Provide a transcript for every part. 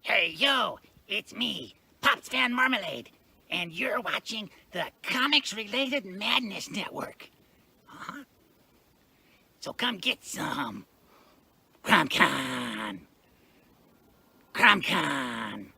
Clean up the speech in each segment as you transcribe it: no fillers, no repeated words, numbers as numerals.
Hey, yo, it's me, Pops Van Marmalade, and you're watching the Comics-Related Madness Network. Huh? So come get some. CromCon. CromCon.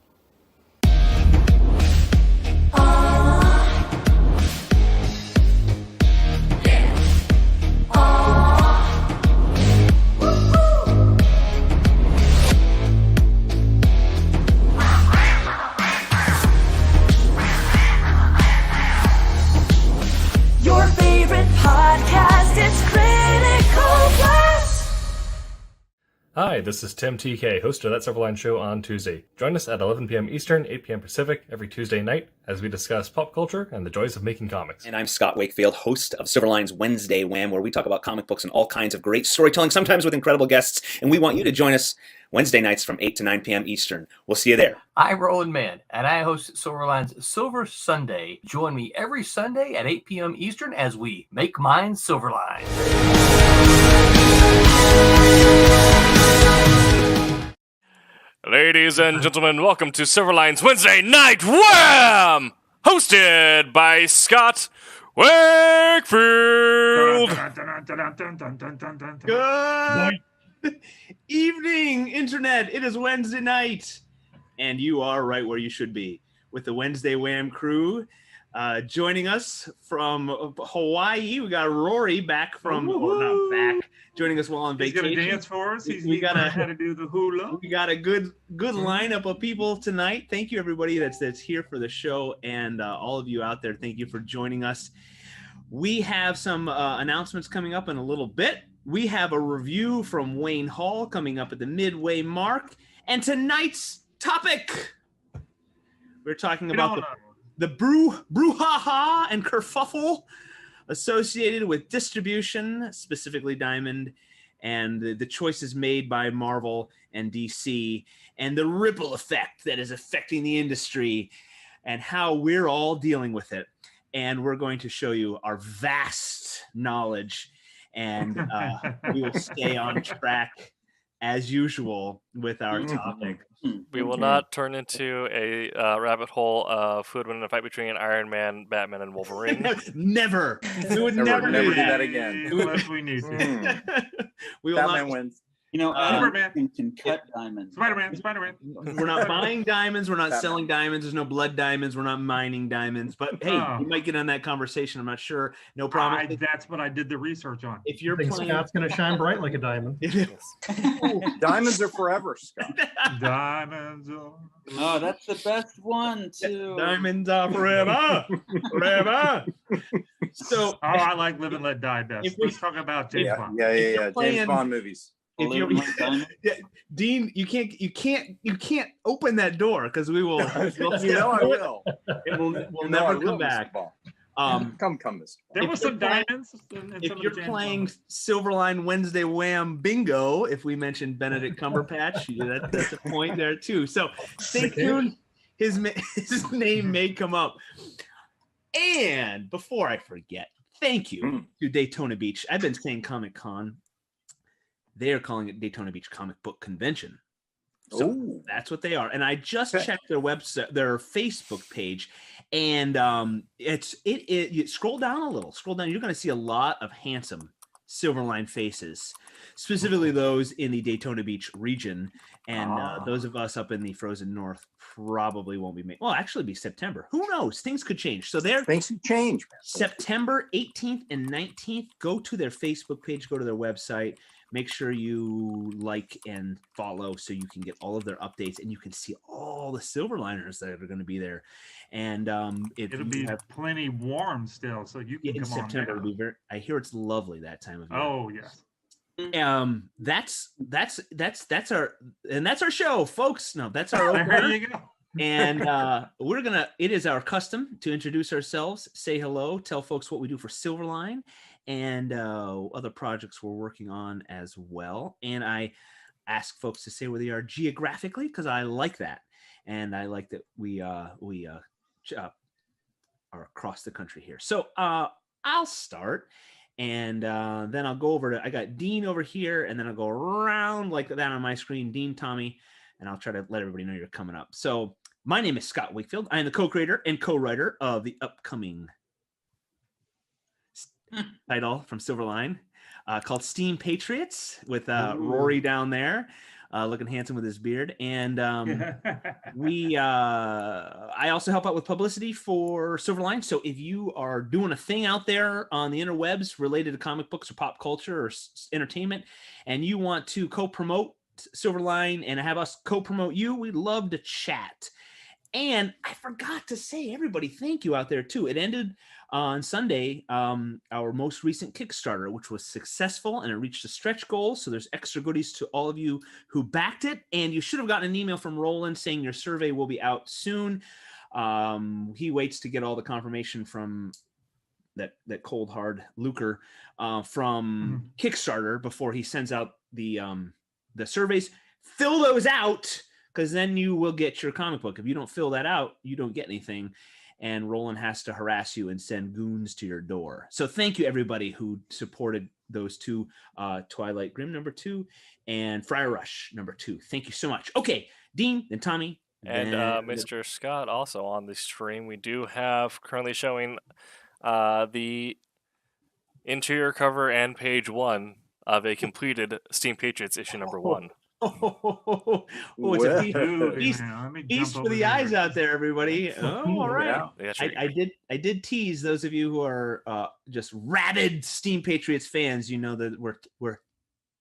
Your favorite podcast, it's Critical Blast. Hi, this is Tim TK, host of That Silverline Show on Tuesday. Join us at 11 p.m. Eastern, 8 p.m. Pacific every Tuesday night as we discuss pop culture and the joys of making comics. And I'm Scott Wakefield, host of Silverline's Wednesday Wham, where we talk about comic books and all kinds of great storytelling, sometimes with incredible guests. And we want you to join us Wednesday nights from 8 to 9 p.m. Eastern. We'll see you there. I'm Roland Mann, and I host Silverline's Silver Sunday. Join me every Sunday at 8 p.m. Eastern as we make mine Silverline. Ladies and gentlemen, welcome to Silverline's Wednesday Night Wham! Hosted by Scott Wakefield. Good evening, Internet. It is Wednesday night, and you are right where you should be with the Wednesday Wham crew. Joining us from Hawaii, we got Rory back from, or not back, joining us while on vacation. He's gonna dance for us. We got how to do the hula. We got a good lineup of people tonight. Thank you, everybody that's here for the show, and all of you out there. Thank you for joining us. We have some announcements coming up in a little bit. We have a review from Wayne Hall coming up at the midway mark, and tonight's topic, we're talking about the brouhaha and kerfuffle associated with distribution, specifically Diamond, and the choices made by Marvel and DC, and the ripple effect that is affecting the industry, and how we're all dealing with it. And we're going to show you our vast knowledge, and we will stay on track as usual with our topic. We will not turn into a rabbit hole of who would win in a fight between Iron Man, Batman, and Wolverine. Never. We would never do that again. Unless we need to. We will Batman not wins. You know, Superman can cut diamonds. Spider-Man. We're not buying diamonds. We're not selling diamonds. There's no blood diamonds. We're not mining diamonds. But hey, we might get on that conversation. I'm not sure. No problem. That's what I did the research on. If you're playing, Scott's going to shine bright like a diamond. Diamonds are forever, Scott. Diamonds are... Oh, that's the best one too. Diamonds are forever, forever. So, I like Live and Let Die best. Let's talk about James Bond. Yeah. James Bond movies. If you're, Dean, you can't open that door because we will. I will. We'll never come back. Come, Mr. There was some diamonds. If you're playing Silverline Wednesday Wham Bingo, if we mentioned Benedict Cumberbatch, that's a point there too. So stay tuned. His name may come up. And before I forget, thank you to Daytona Beach. I've been saying Comic Con. They are calling it Daytona Beach Comic Book Convention. So that's what they are. And I just checked their website, their Facebook page, and you scroll down a little. Scroll down. You're going to see a lot of handsome Silverline faces, specifically those in the Daytona Beach region, and those of us up in the frozen north probably won't be made. Well, actually, be September. Who knows? Things could change. So things could change. Man. September 18th and 19th. Go to their Facebook page. Go to their website. Make sure you like and follow so you can get all of their updates, and you can see all the Silverliners that are going to be there. And it'll be plenty warm still, so you can in come September. on. It'll be I hear it's lovely that time of year. Oh yes. That's our show, folks. No, that's our opener. There you go. And it is our custom to introduce ourselves, say hello, tell folks what we do for Silverline, and other projects we're working on as well. And I ask folks to say where they are geographically, because I like that. And I like that we are across the country here. So I'll start. And then I'll go over to, I got Dean over here, and then I'll go around like that on my screen. Dean, Tommy, and I'll try to let everybody know you're coming up. So my name is Scott Wakefield. I am the co-creator and co-writer of the upcoming title from Silverline called Steam Patriots with Rory down there looking handsome with his beard. And I also help out with publicity for Silverline. So if you are doing a thing out there on the interwebs related to comic books or pop culture or entertainment, and you want to co-promote Silverline and have us co-promote you, we'd love to chat. And I forgot to say, everybody, thank you out there too. It ended on Sunday, our most recent Kickstarter, which was successful, and it reached a stretch goal. So there's extra goodies to all of you who backed it. And you should have gotten an email from Roland saying your survey will be out soon. He waits to get all the confirmation from that cold hard lucre from Kickstarter before he sends out the surveys. Fill those out, because then you will get your comic book. If you don't fill that out, you don't get anything. And Roland has to harass you and send goons to your door. So thank you, everybody who supported those two, Twilight Grim #2 and Friar Rush #2. Thank you so much. Okay, Dean, then Tommy. And Mr. Scott, also on the stream, we do have currently showing the interior cover and page 1 of a completed Steam Patriots issue #1. It's a feast for the eyes out there, everybody. Oh, all right. Yeah. I did tease those of you who are just rabid Steam Patriots fans. You know that we're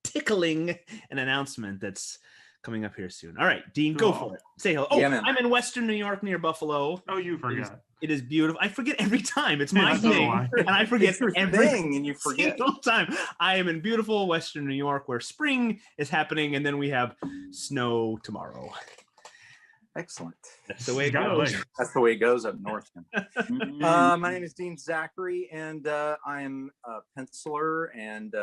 tickling an announcement that's coming up here soon. All right, Dean, go for it. Say hello. Oh, yeah, I'm in Western New York near Buffalo. Oh, you forgot. It is beautiful. I forget every time. It's my thing, and I forget everything, and you forget all the time. I am in beautiful Western New York, where spring is happening, and then we have snow tomorrow. Excellent. That's the way it goes. That's the way it goes up north. My name is Dean Zachary, and I am a penciler and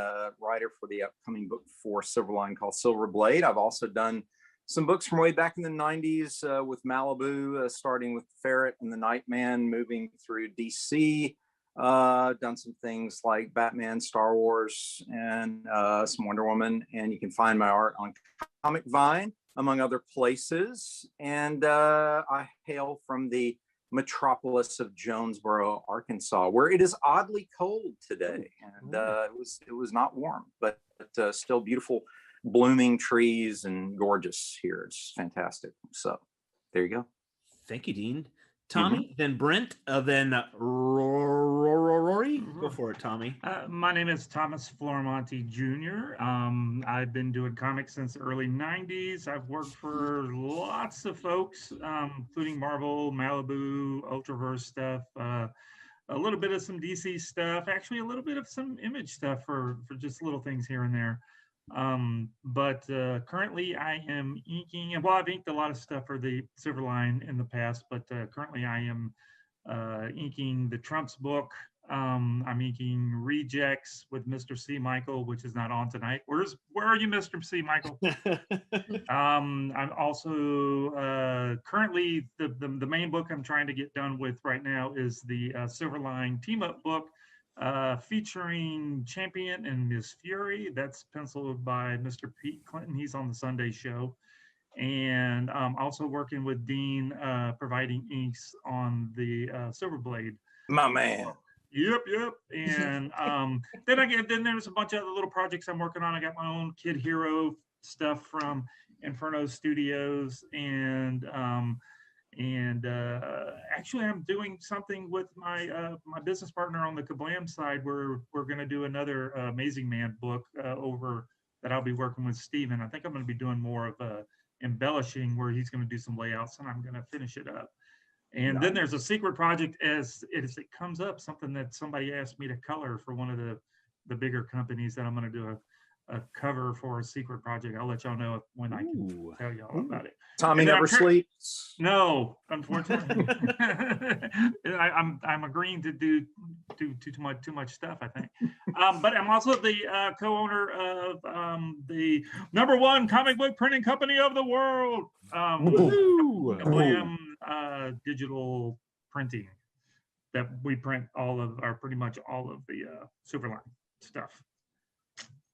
writer for the upcoming book for Silverline called Silver Blade. I've also done some books from way back in the 90s with Malibu, starting with Ferret and the Nightman, moving through DC. Done some things like Batman, Star Wars, and some Wonder Woman. And you can find my art on Comic Vine, among other places. And I hail from the metropolis of Jonesboro, Arkansas, where it is oddly cold today. And it was not warm, but still beautiful, blooming trees and gorgeous here. It's fantastic. So there you go. Thank you, Dean. Tommy, then Brent, then Rory. Go for it, Tommy. My name is Thomas Flormonte Jr. I've been doing comics since the early 90s. I've worked for lots of folks, including Marvel, Malibu, Ultraverse stuff, a little bit of some DC stuff, actually a little bit of some Image stuff for just little things here and there. But currently I am inking, and well, I've inked a lot of stuff for the Silverline in the past, but currently I am inking the Trump's book. I'm inking Rejects with Mr. C. Michael, which is not on tonight. Where are you, Mr. C. Michael? I'm also currently the main book I'm trying to get done with right now is the Silverline team up book. Featuring Champion and Miss Fury. That's penciled by Mr. Pete Clinton. He's on the Sunday show. And I'm also working with Dean, providing inks on the Silver Blade. My man. Yep. And then there's a bunch of other little projects I'm working on. I got my own Kid Hero stuff from Inferno Studios, and actually I'm doing something with my my business partner on the Kablam side where we're going to do another Amazing Man book over that I'll be working with Steven. I think I'm going to be doing more of embellishing, where he's going to do some layouts and I'm going to finish it up. And then there's a secret project as it comes up, something that somebody asked me to color for one of the bigger companies that I'm going to do a cover for a secret project. I'll let y'all know when I can tell y'all about it. Tommy never sleeps. No, unfortunately. I'm agreeing to do too much stuff, I think. But I'm also the co-owner of the #1 comic book printing company of the world. Kablam digital printing, that we print pretty much all of the Silverline stuff.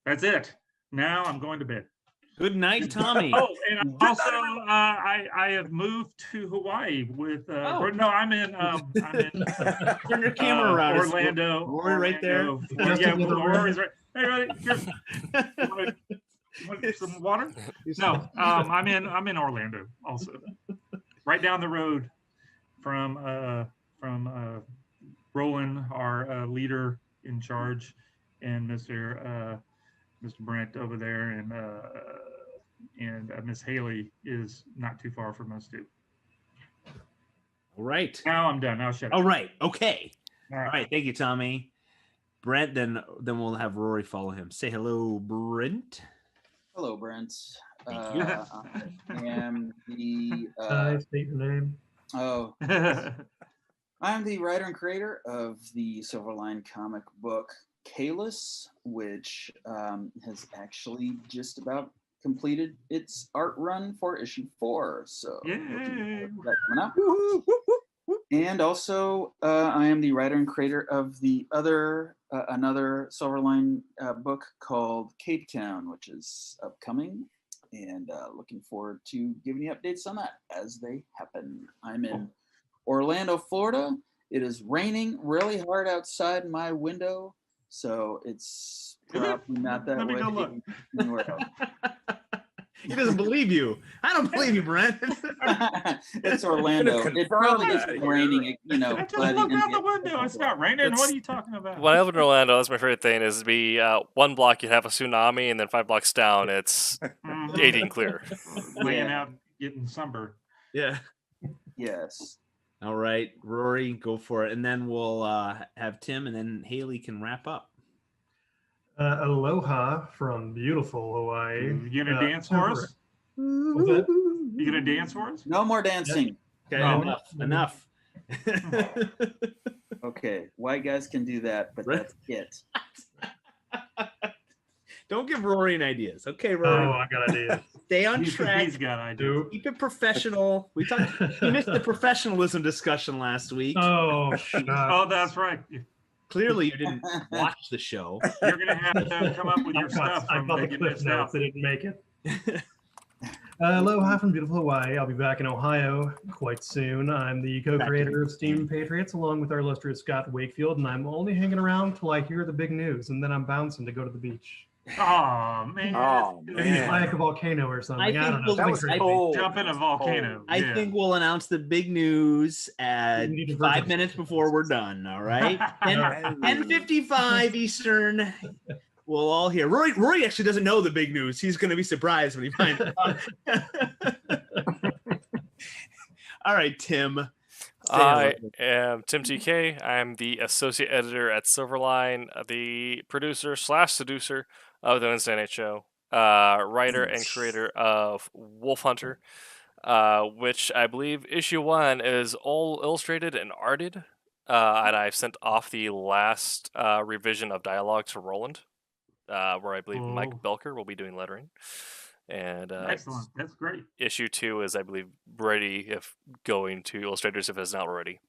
That's it. Now I'm going to bed. Good night, Tommy. Oh, and also, I have moved to Hawaii with. No, I'm in. Turn your camera around. It's Orlando. Rory right there. Rory's right. Hey, buddy, here. You want some water? No, I'm in Orlando also, right down the road from Roland, our leader in charge, and Mr. Brent over there, and Miss Haley is not too far from us too. All right. Now I'm done. Now shut up. All right. Okay. All All right. Thank you, Tommy. Brent. Then we'll have Rory follow him. Say hello, Brent. Hello, Brent. Thank you. I am the. State your name. Oh. I am the writer and creator of the Silverline comic book Kalis, which has actually just about completed its art run for issue 4. So that coming up. And also, I am the writer and creator of the other another Silverline book called Cape Town, which is upcoming, and looking forward to giving you updates on that as they happen. I'm in Orlando, Florida. It is raining really hard outside my window, so it's probably not that way anywhere else. He doesn't believe you. I don't believe you, Brent. It's Orlando. It probably is raining, I just looked out the window. It's not raining. What are you talking about? When I lived in Orlando, that's my favorite thing. Is to be one block you have a tsunami, and then 5 blocks down it's 80 clear. Laying out, getting sunburned. Yeah. Yes. All right, Rory, go for it, and then we'll have Tim, and then Haley can wrap up. Aloha from beautiful Hawaii. You gonna dance for us? What's that? You gonna dance for us? No more dancing. Okay, enough. Okay, white guys can do that, but that's it. Don't give Rory any ideas. Okay, Rory. Oh, I got ideas. Stay on track. He's got ideas. Keep it professional. We missed the professionalism discussion last week. Oh, oh, that's right. Clearly, you didn't watch the show. You're gonna have to come up with your stuff. I caught the cliff notes. They didn't make it. Aloha from beautiful Hawaii. I'll be back in Ohio quite soon. I'm the co-creator of Steam Patriots, along with our illustrious Scott Wakefield, and I'm only hanging around till I hear the big news, and then I'm bouncing to go to the beach. Oh man! Oh man! Like a volcano or something. I don't know. Jump in a volcano. I think we'll announce the big news at 5 minutes before we're done. All right, 10:55 Eastern. We'll all hear. Rory actually doesn't know the big news. He's going to be surprised when he finds out. All right, Tim. I am Tim TK. I'm the associate editor at Silverline, the producer / seducer of the Wednesday Night Show, writer and creator of Wolf Hunter, which I believe issue 1 is all illustrated and arted, and I've sent off the last revision of dialogue to Roland, where I believe Mike Belker will be doing lettering. And excellent, that's great. Issue 2 is, I believe, ready if going to illustrators if it's not already.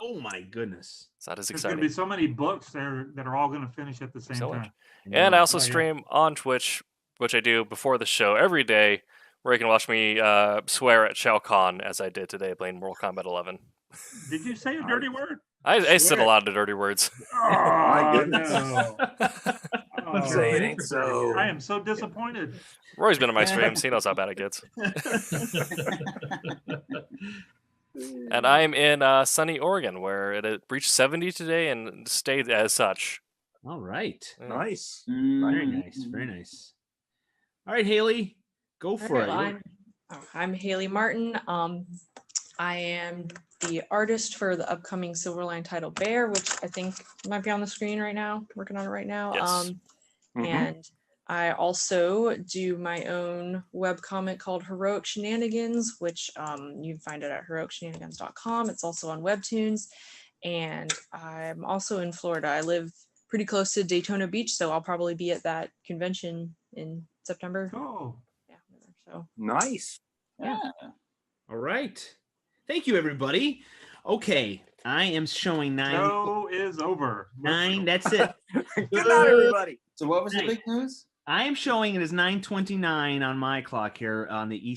Oh my goodness, so that is There's exciting. going to be so many books that are all going to finish at the same time. And I also stream on Twitch, which I do before the show every day, where you can watch me swear at Shao Kahn as I did today playing Mortal Kombat 11. Did you say a dirty word? I said a lot of dirty words. Oh, my goodness. No. Let's say it ain't so. I am so disappointed. Roy's been on my streams. He knows how bad it gets. And I'm in sunny Oregon, where it reached 70 today and stayed as such. All right. Nice. Very nice. Very nice. All right, Haley, go for it. I'm Haley Martin. I am the artist for the upcoming Silverline title Bear, which I think might be on the screen right now. Working on it right now. Yes. And I also do my own webcomic called Heroic Shenanigans, which you can find it at heroicshenanigans.com. It's also on Webtoons. And I'm also in Florida. I live pretty close to Daytona Beach, so I'll probably be at that convention in September. Oh. Yeah. So nice. Yeah. All right. Thank you, everybody. Okay, I am showing 9. Show is over. 9. That's it. Good night, everybody. So what was the big news? I am showing it as 9:29 on my clock here on the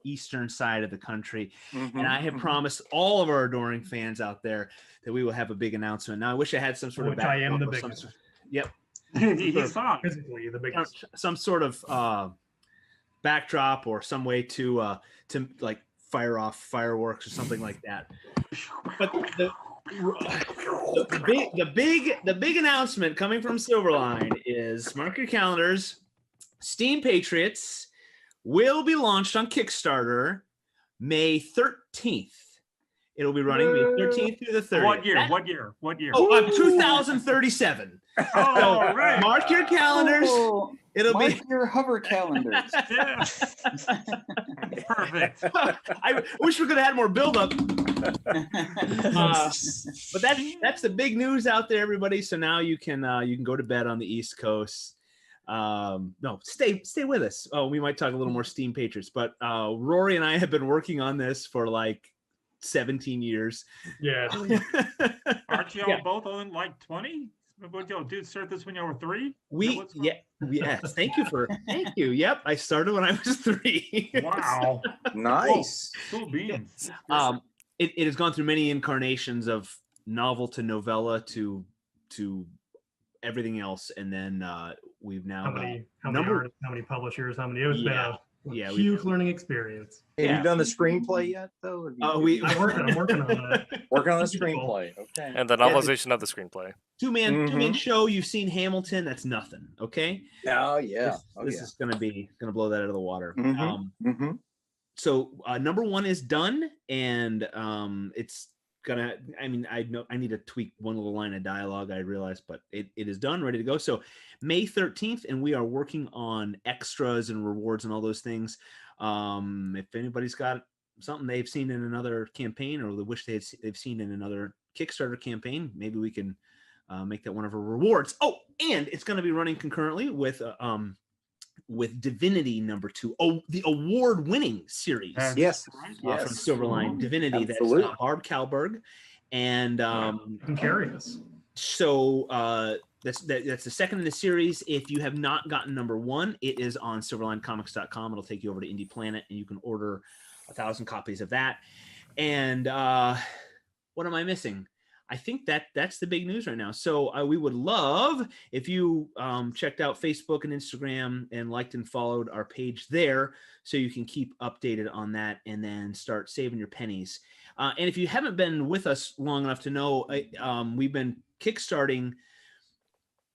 eastern side of the country, and I have promised all of our adoring fans out there that we will have a big announcement. Now, I wish I had some sort of Which I am the backdrop or biggest. Yep. He's not. Physically the biggest. Some sort of backdrop or some way to like fire off fireworks or something like that. But the big announcement coming from Silverline is, mark your calendars, Steam Patriots will be launched on Kickstarter May 13th. It'll be running May 13th through the 30th. What year? What year? What year? Oh, 2037. Oh, right. Mark your calendars. Oh, It'll mark be your hover calendars. Yeah. Perfect. I wish we could have had more buildup. But that's the big news out there, everybody. So now you can go to bed on the East Coast. No, stay with us. Oh, we might talk a little more Steam Patriots, but Rory and I have been working on this for like 17 years. Yeah. Aren't y'all both on like 20? What y'all do? Start this when y'all were 3? Yes. Thank you. Yep, I started when I was 3. Wow. Nice. Cool beans. It has gone through many incarnations of novel to novella to everything else, and then we've now how many artists, how many publishers, how many? It's been a huge learning experience. Have you done the screenplay yet, though? I'm working on that. Working on the screenplay. Okay. And the novelization of the screenplay. Two-man show. You've seen Hamilton. That's nothing. Okay. Oh yeah. This is gonna blow that out of the water. Mm-hmm. So number 1 is done, and it's gonna. I mean, I know I need to tweak one little line of dialogue. I realized, but it is done, ready to go. So May 13th, and we are working on extras and rewards and all those things. If anybody's got something they've seen in another campaign, or they wish they've seen in another Kickstarter campaign, maybe we can make that one of our rewards. Oh, and it's going to be running concurrently with Divinity number 2, the award-winning series. Yes. From Silverline, Divinity. Absolutely. That's Barb Kalberg, and Curious. So that's the second in the series. If you have not gotten number 1, it is on silverlinecomics.com. It'll take you over to Indie Planet, and you can order 1,000 copies of that. And what am I missing? I think that's the big news right now. So we would love if you checked out Facebook and Instagram and liked and followed our page there, so you can keep updated on that and then start saving your pennies. And if you haven't been with us long enough to know, we've been kickstarting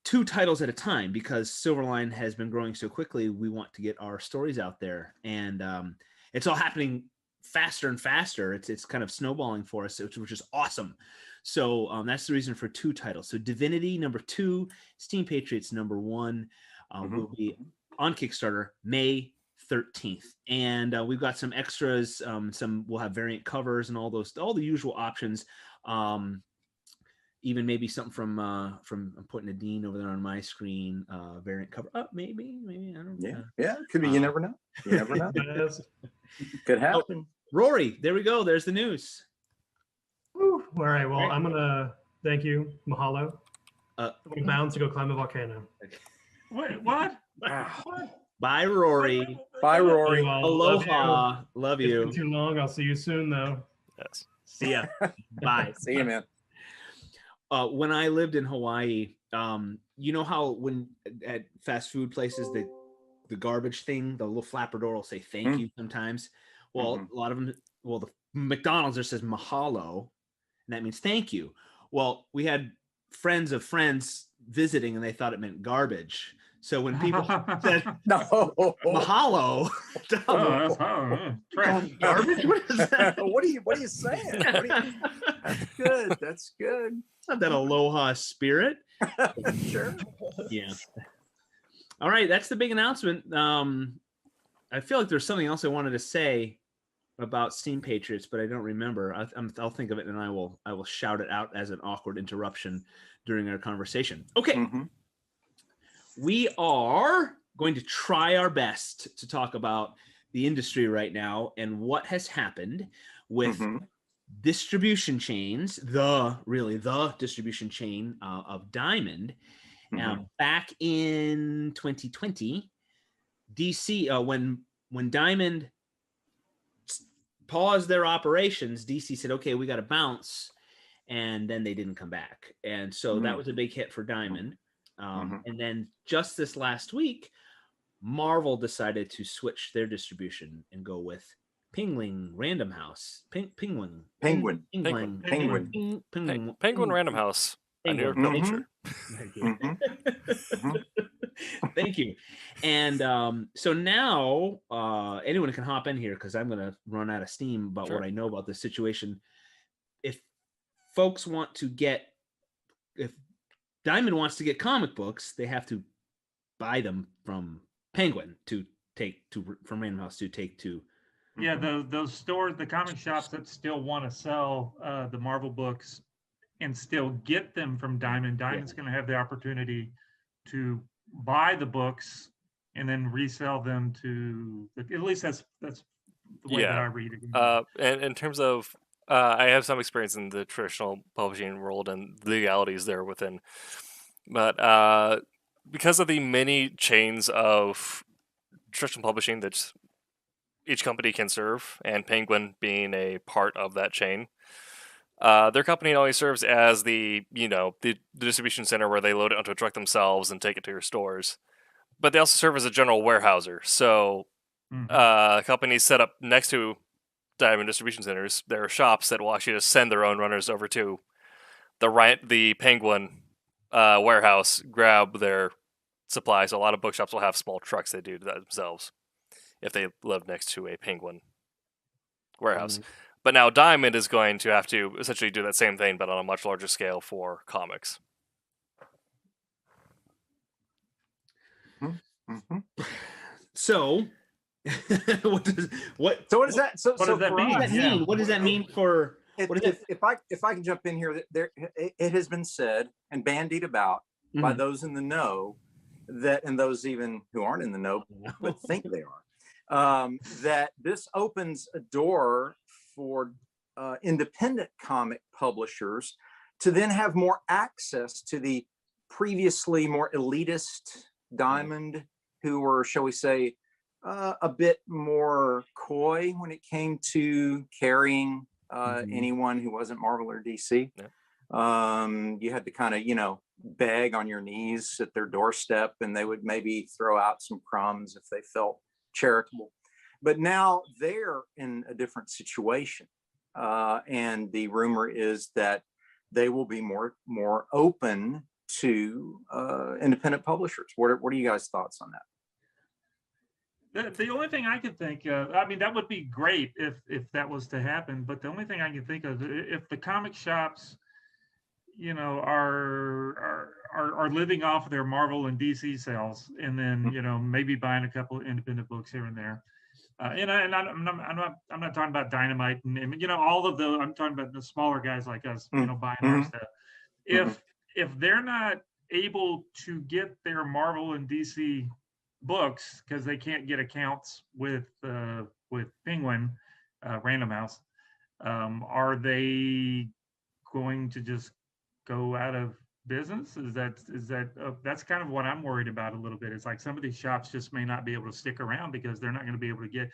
2 titles at a time because Silverline has been growing so quickly. We want to get our stories out there, and it's all happening faster and faster. It's kind of snowballing for us, which is awesome. So that's the reason for 2 titles. So Divinity number 2, Steam Patriots number 1 will be on Kickstarter May 13th, and we've got some extras. We'll have variant covers and all the usual options. Even maybe something from I'm putting a Dean over there on my screen, variant cover. Maybe I don't know. Yeah, could be. You never know. You never know. Could happen. Rory, there we go. There's the news. Woo. All right. Well, I'm gonna thank you. Mahalo. I'm bound to go climb a volcano. Wait, what? Bye, Rory. Bye, Rory. Aloha. Love you. It's been too long. I'll see you soon, though. Yes. See ya. Bye. See you, man. When I lived in Hawaii, you know how when at fast food places the garbage thing, the little flapper door will say thank you sometimes. Well, a lot of them. Well, the McDonald's there says mahalo, and that means thank you. Well, we had friends of friends visiting, and they thought it meant garbage. So when people said mahalo, garbage, what is that? What are you saying? That's good. That's good. It's not that aloha spirit. Sure. Yeah. All right, that's the big announcement. I feel like there's something else I wanted to say about Steam Patriots, but I don't remember. I'll think of it, and I will shout it out as an awkward interruption during our conversation. Okay. We are going to try our best to talk about the industry right now and what has happened with distribution chains, the distribution chain of Diamond, Back in 2020, DC, when Diamond paused their operations, DC said, okay, we got to bounce. And then they didn't come back. And so that was a big hit for Diamond. And then just this last week, Marvel decided to switch their distribution and go with Penguin Random House. Penguin Random House. A New York publisher. Thank you. And so now anyone can hop in here because I'm going to run out of steam about what I know about this situation. If folks want to get, if Diamond wants to get comic books, they have to buy them from Penguin from Random House to take to. Yeah, those stores, the comic shops that still want to sell the Marvel books and still get them from Diamond. Diamond's going to have the opportunity to buy the books and then resell them to. At least that's the way that I read it. And in terms of, I have some experience in the traditional publishing world and legalities there within, but because of the many chains of traditional publishing that each company can serve, and Penguin being a part of that chain, their company only serves as the distribution center where they load it onto a truck themselves and take it to your stores. But they also serve as a general warehouser. So companies set up next to Diamond distribution centers, there are shops that will actually just send their own runners over to the Penguin warehouse, grab their supplies. So a lot of bookshops will have small trucks they do that themselves if they live next to a Penguin warehouse. But now Diamond is going to have to essentially do that same thing, but on a much larger scale for comics. So, what does that mean? What does that mean for? If I can jump in here, it has been said and bandied about by those in the know and those even who aren't in the know but think they are, that this opens a door for independent comic publishers to then have more access to the previously more elitist Diamond, who were, shall we say, a bit more coy when it came to carrying anyone who wasn't Marvel or DC. You had to kind of, beg on your knees at their doorstep, and they would maybe throw out some crumbs if they felt charitable. But now they're in a different situation. And the rumor is that they will be more open to independent publishers. What are you guys' thoughts on that? The only thing I could think of, I mean, that would be great if that was to happen. But the only thing I can think of, if the comic shops, are living off of their Marvel and DC sales, and then maybe buying a couple of independent books here and there. I'm not talking about Dynamite and all of those. I'm talking about the smaller guys like us, buying our stuff. If they're not able to get their Marvel and DC books because they can't get accounts with Penguin Random House, are they going to just go out of business? Is that that's kind of what I'm worried about a little bit. It's like some of these shops just may not be able to stick around because they're not going to be able to get,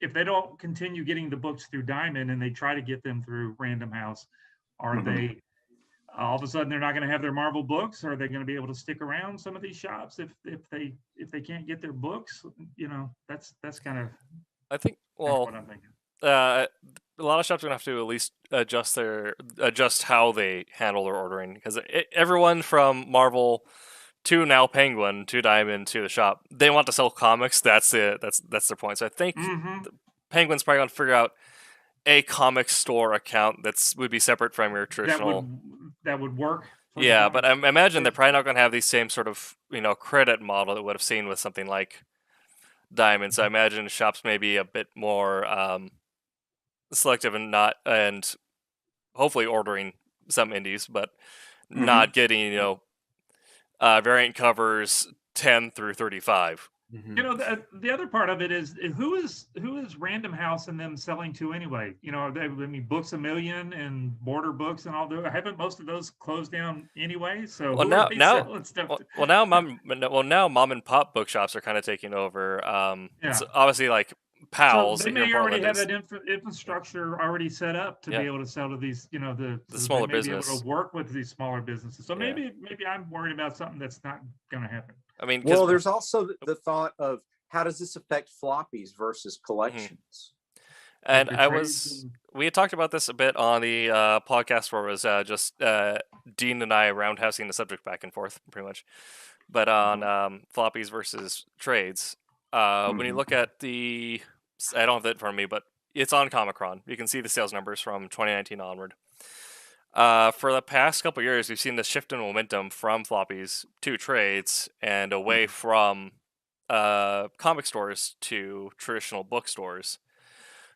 if they don't continue getting the books through Diamond and they try to get them through Random House, are they all of a sudden they're not going to have their Marvel books? Are they going to be able to stick around some of these shops if they can't get their books? That's kind of, I think, well, what I'm thinking. A lot of shops are gonna have to at least adjust how they handle their ordering, because everyone from Marvel to now Penguin to Diamond to the shop, they want to sell comics. That's their point. So I think Penguin's probably gonna figure out a comic store account would be separate from your traditional. That would work. Yeah, but I imagine they're probably not gonna have the same sort of credit model that we would have seen with something like Diamond. So I imagine shops may be a bit more selective and hopefully ordering some indies, but not getting variant covers 10 through 35 You know, the other part of it is who is Random House and them selling to anyway? You know, I mean, Books A Million and Border Books and all those. Haven't most of those closed down anyway? So Well, who now are they now selling stuff to? well now mom and pop bookshops are kind of taking over. It's Yeah. obviously like So Pals they here in may already Portland have is that infrastructure already set up to be yeah able to sell to these, you know, the so they smaller may be able business. to work with these smaller businesses. So Yeah, maybe I'm worried about something that's not going to happen. I mean, Well, because there's also the thought of how does this affect floppies versus collections? and Like your I trades was and we had talked about this a bit on the podcast where it was just Dean and I roundhousing the subject back and forth pretty much, but on floppies versus trades. When you look at I don't have that in front of me, but it's on Comicron. You can see the sales numbers from 2019 onward. For the past couple years, we've seen the shift in momentum from floppies to trades and away from comic stores to traditional bookstores.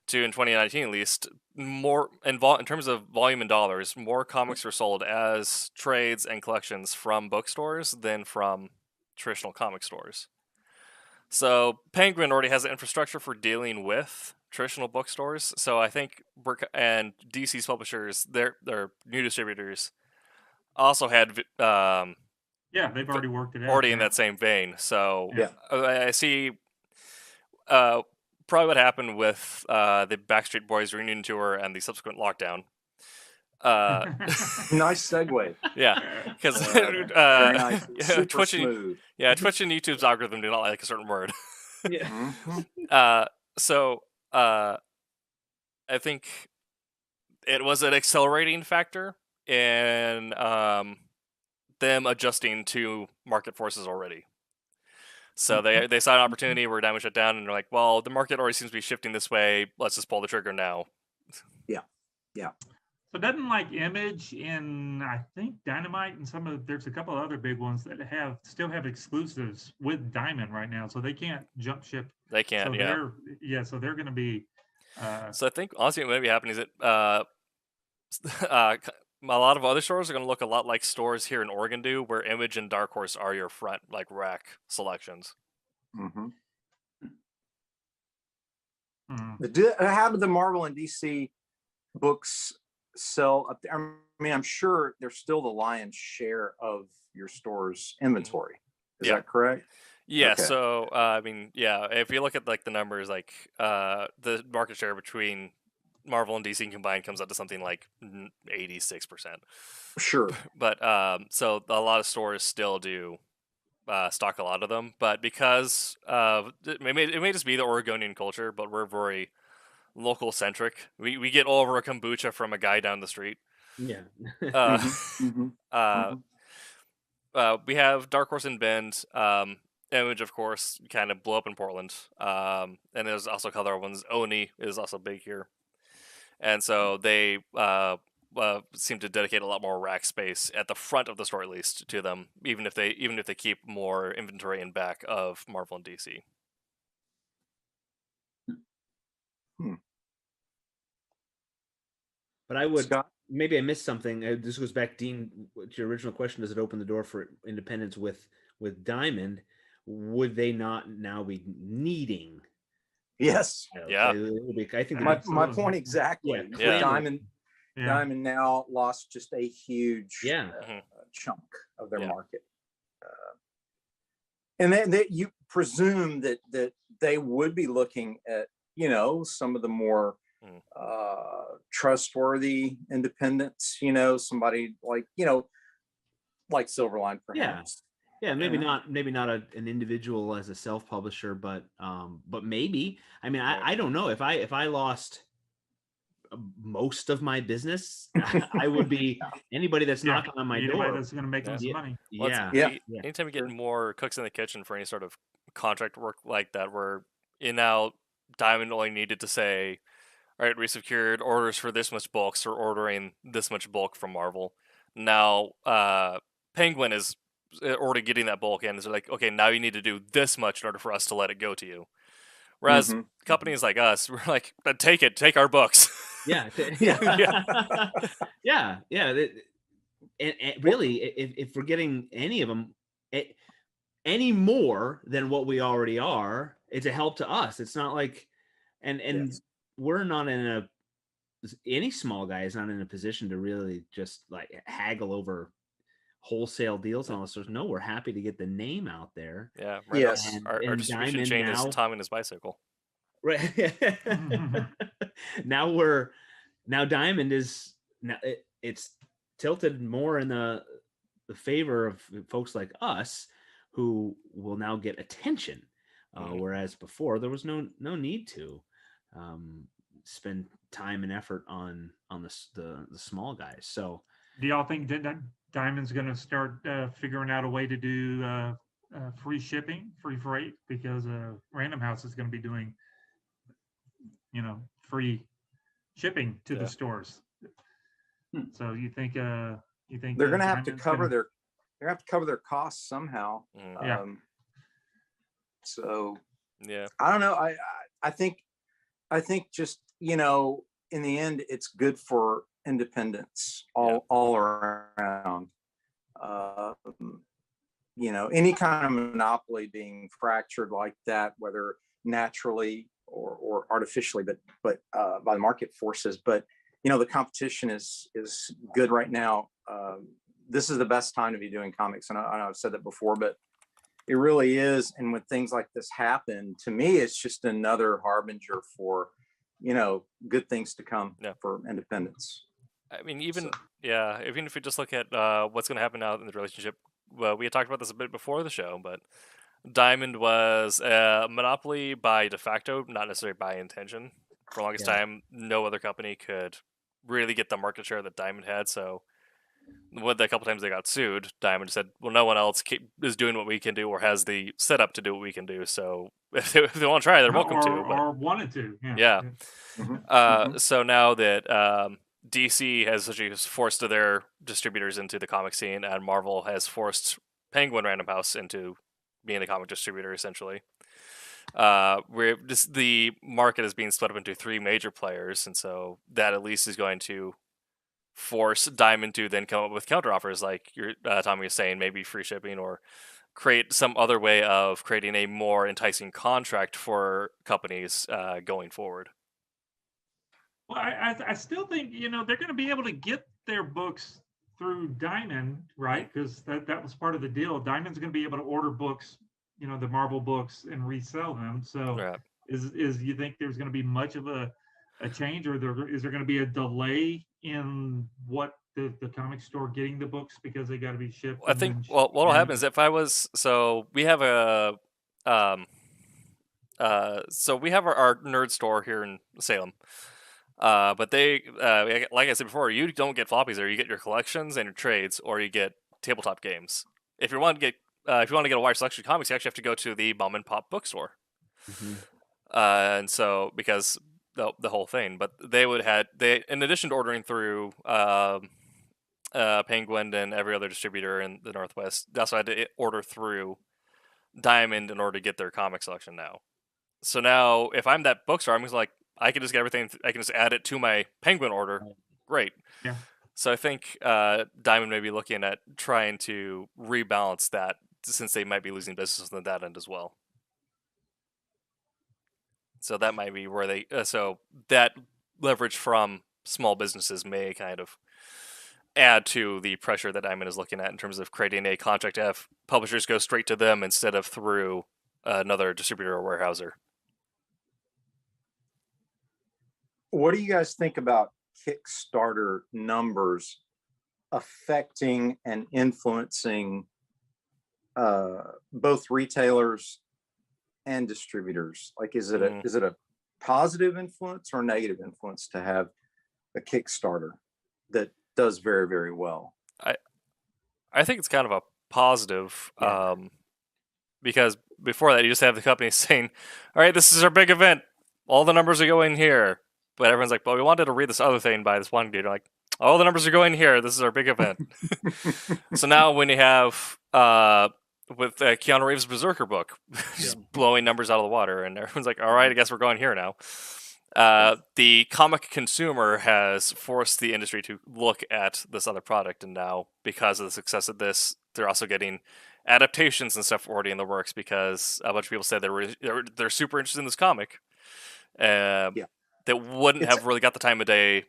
To in 2019 at least, more in terms of volume and dollars, more comics were sold as trades and collections from bookstores than from traditional comic stores. So Penguin already has the infrastructure for dealing with traditional bookstores. So I think and DC's publishers, their new distributors, also had yeah, they've already worked it out. already in Yeah. that same vein. So Yeah. I see probably what happened with the Backstreet Boys reunion tour and the subsequent lockdown. Nice segue. Yeah, because Very nice. Super Twitch smooth. Twitch and YouTube's algorithm do not like a certain word. Yeah. So I think it was an accelerating factor in them adjusting to market forces already. So they saw an opportunity where Diamond shut down, and they're like, "Well, the market already seems to be shifting this way. Let's just pull the trigger now." Yeah. So doesn't like Image and I think Dynamite and there's a couple of other big ones that still have exclusives with Diamond right now, so they can't jump ship. They can't. So so they're going to be. So I think honestly, what may be happening is that a lot of other stores are going to look a lot like stores here in Oregon do, where Image and Dark Horse are your front like rack selections. How did the Marvel and DC books sell up there? I mean, I'm sure they're still the lion's share of your store's inventory. Is that correct? Yeah. Okay. So I mean, yeah, if you look at like the numbers, like the market share between Marvel and DC combined comes up to something like 86%. Sure. But so a lot of stores still do stock a lot of them, but because it may just be the Oregonian culture, but we're very local centric. We get over a kombucha from a guy down the street. Yeah. We have Dark Horse and Bend. Image, of course, kind of blew up in Portland. And there's also other ones. Oni is also big here. And so they seem to dedicate a lot more rack space at the front of the store, at least, to them, even if they keep more inventory in back of Marvel and DC. But I would maybe I missed something. This goes back, Dean, to your original question. Does it open the door for independence with Diamond? Would they not now be needing? Yes. Yeah. I think my point exactly. Yeah. Diamond now lost just a huge chunk of their market. And then you presume that they would be looking at, some of the more trustworthy independents, somebody like Silverline, perhaps. Yeah, maybe not an individual as a self-publisher, but maybe. I mean, I don't know if I lost most of my business, I would be anybody that's knocking on my door that's going to make them some money. Anytime you get more cooks in the kitchen for any sort of contract work like that, where Diamond only needed to say, all right, we secured orders for this much bulk, so we're ordering this much bulk from Marvel. Now Penguin is already getting that bulk in. Is like, okay, now you need to do this much in order for us to let it go to you. Whereas companies like us, we're like, take our books. Yeah. And really, if we're getting any of them, any more than what we already are, it's a help to us. It's not like, and Yes. we're not in any small guy is not in a position to really just like haggle over wholesale deals and all this. No, we're happy to get the name out there. Yeah, Yes. our distribution Diamond chain now, is Tom and his bicycle. right? now Diamond is now it's tilted more in the favor of folks like us who will now get attention, whereas before there was no need to spend time and effort on the small guys. So Do y'all think that Diamond's going to start figuring out a way to do free shipping, free freight? Because Random House is going to be doing, free shipping to the stores. So you think they're going to have to cover their costs somehow. Yeah. So yeah, I don't know. I think just, in the end, it's good for independence all around. Any kind of monopoly being fractured like that, whether naturally or artificially, but by the market forces. But the competition is good right now. This is the best time to be doing comics, and I know I've said that before, but it really is. And when things like this happen, to me, it's just another harbinger for good things to come for independence. I mean, even if we just look at what's going to happen now in the relationship, well, we had talked about this a bit before the show, but Diamond was a monopoly by de facto, not necessarily by intention. For the longest time, no other company could really get the market share that Diamond had. So, a couple times they got sued, Diamond said, "Well, no one else is doing what we can do or has the setup to do what we can do. So, if they want to try, they're welcome to." Or wanted to. Yeah. Mm-hmm. So now that DC has essentially forced their distributors into the comic scene, and Marvel has forced Penguin Random House into being a comic distributor, essentially. The market is being split up into three major players, and so that at least is going to force Diamond to then come up with counteroffers, like Tommy was saying, maybe free shipping or create some other way of creating a more enticing contract for companies going forward. Well, I still think they're going to be able to get their books through Diamond, right? Because that was part of the deal. Diamond's going to be able to order books, the Marvel books, and resell them. So is you think there's going to be much of a change, or is there going to be a delay in what the comic store getting the books because they got to be shipped? I think what will happen is we have we have our nerd store here in Salem. But they, like I said before, you don't get floppies there. You get your collections and your trades, or you get tabletop games. If you want to get a wide selection of comics, you actually have to go to the mom and pop bookstore. Mm-hmm. And so because the whole thing, but they in addition to ordering through Penguin and every other distributor in the Northwest, they also had to order through Diamond in order to get their comic selection now. So now, if I'm that bookstore, I'm just like, I can just get everything. I can just add it to my Penguin order. Great. Yeah. So I think Diamond may be looking at trying to rebalance that, since they might be losing business on that end as well. So that might be where they. So that leverage from small businesses may kind of add to the pressure that Diamond is looking at in terms of creating a contract to have publishers go straight to them instead of through another distributor or warehouser. What do you guys think about Kickstarter numbers affecting and influencing both retailers and distributors? Like, is it a positive influence or negative influence to have a Kickstarter that does very, very well? I think it's kind of a positive, because before that, you just have the company saying, "All right, this is our big event. All the numbers are going here." But everyone's like, "Well, we wanted to read this other thing by this one dude." Like, "All the numbers are going here. This is our big event." So now when you have with Keanu Reeves' Berserker book just blowing numbers out of the water, and everyone's like, "All right, I guess we're going here now." The comic consumer has forced the industry to look at this other product, and now because of the success of this, they're also getting adaptations and stuff already in the works because a bunch of people said they're super interested in this comic. That wouldn't have really got the time of day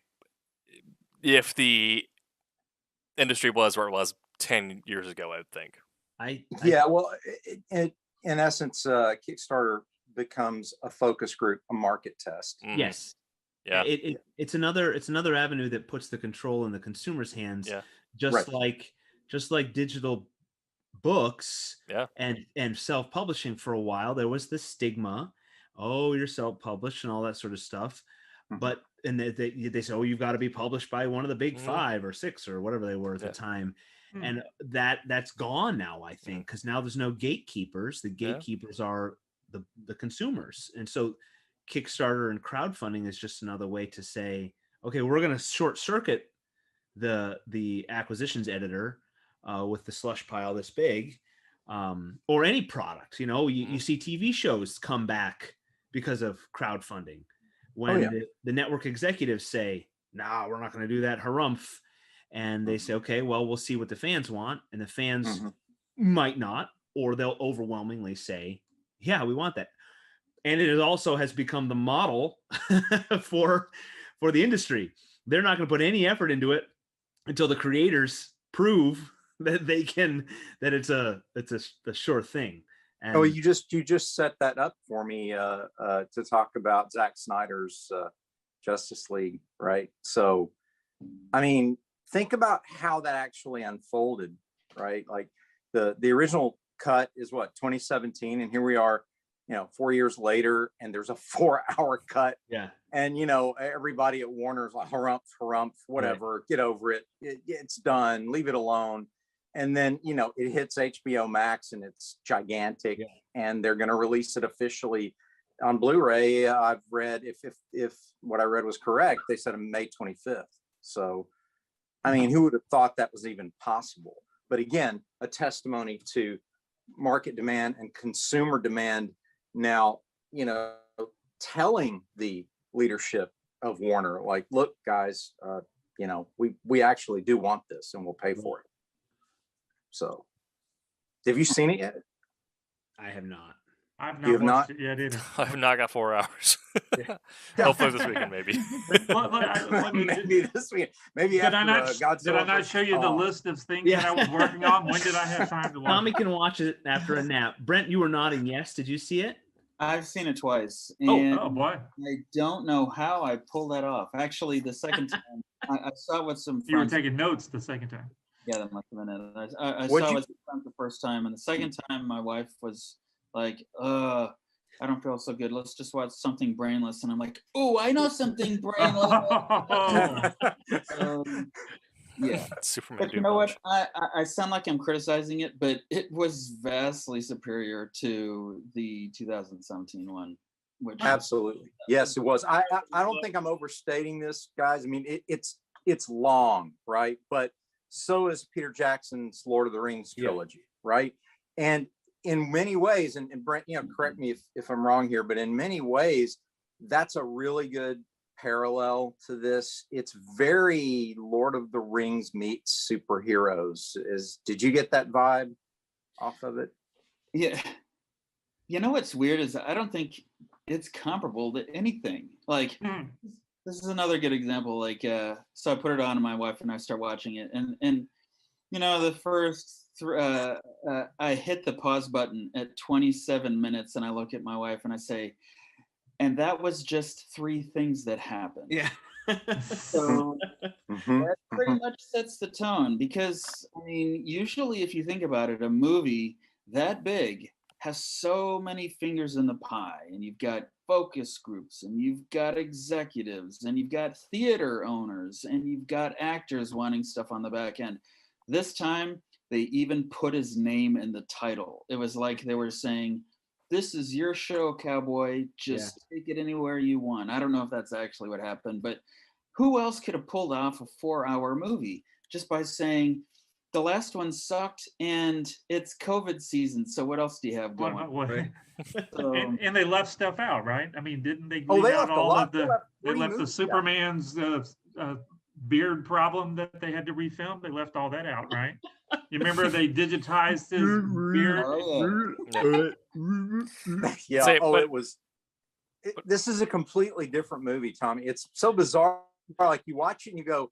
if the industry was where it was 10 years ago, I would think. Well, in essence, Kickstarter becomes a focus group, a market test. Yes. Yeah. It's another avenue that puts the control in the consumer's hands. Yeah. Just like digital books and self-publishing. For a while there was this stigma, oh, you're self-published and all that sort of stuff. But and they say, oh, you've got to be published by one of the big 5 or 6 or whatever they were at the time. And that's gone now, I think, because now there's no gatekeepers. The gatekeepers are the consumers. And so Kickstarter and crowdfunding is just another way to say, okay, we're going to short circuit the acquisitions editor with the slush pile this big, or any product. You see TV shows come back because of crowdfunding when the network executives say, nah, we're not going to do that, harumph. And they say, okay, well, we'll see what the fans want. And the fans might not, or they'll overwhelmingly say, yeah, we want that. And it also has become the model for the industry. They're not going to put any effort into it until the creators prove that it's a sure thing. And you just set that up for me to talk about Zack Snyder's Justice League, right? So, I mean, think about how that actually unfolded, right? Like the original cut is 2017, and here we are, 4 years later, and there's a 4-hour cut. Yeah. And everybody at Warner's like, harumph, whatever, get over it. It's done, leave it alone. And then it hits HBO Max and it's gigantic, and they're going to release it officially on Blu-ray. I've read, if what I read was correct, they said on May 25th. So, I mean, who would have thought that was even possible? But again, a testimony to market demand and consumer demand. Now, telling the leadership of Warner, like, look, guys, we actually do want this and we'll pay for it. So, have you seen it yet? I have not. I've You have not not? watched it yet either. I have not got 4 hours. Hopefully this weekend, maybe. Maybe this weekend. Maybe Did I after not? Godzilla Did I not versus show you the Kong. list of things that I was working on? When did I have time to watch? Tommy can watch it after a nap. Brent, you were nodding yes. Did you see it? I've seen it twice. Oh, And boy. I don't know how I pulled that off. Actually, the second time I saw with some friends. You were taking notes the second time. Yeah, that must have been it. I What'd saw you- it the first time, and the second time my wife was like, I don't feel so good. Let's just watch something brainless. And I'm like, oh, I know something brainless. Yeah. Superman. But you know what? I sound like I'm criticizing it, but it was vastly superior to the 2017 one. Which Absolutely. Yes, it was. I don't think I'm overstating this, guys. I mean, it's long, right? But so is Peter Jackson's Lord of the Rings trilogy, right? And in many ways, and Brent, correct me if I'm wrong here, but in many ways, that's a really good parallel to this. It's very Lord of the Rings meets superheroes. Did you get that vibe off of it? Yeah. You know what's weird is I don't think it's comparable to anything. Like this is another good example. Like so I put it on, and my wife and I start watching it, and the first I hit the pause button at 27 minutes, and I look at my wife and I say, and that was just 3 things that happened. Yeah. So that pretty much sets the tone, because I mean, usually if you think about it, a movie that big has so many fingers in the pie, and you've got focus groups, and you've got executives, and you've got theater owners, and you've got actors wanting stuff on the back end. This time they even put his name in the title. It was like they were saying, this is your show, cowboy. Just take it anywhere you want. I don't know if that's actually what happened, but who else could have pulled off a 4-hour movie just by saying, the last one sucked and it's COVID season, so what else do you have going? Right. So, and they left stuff out, right? I mean, didn't they Oh, leave they out left a all lot. of the? They left the Superman's beard problem that they had to refilm? They left all that out, right? You remember they digitized his beard? Yeah. Say, Oh, but- it was. This is a completely different movie, Tommy. It's so bizarre. Like you watch it and you go,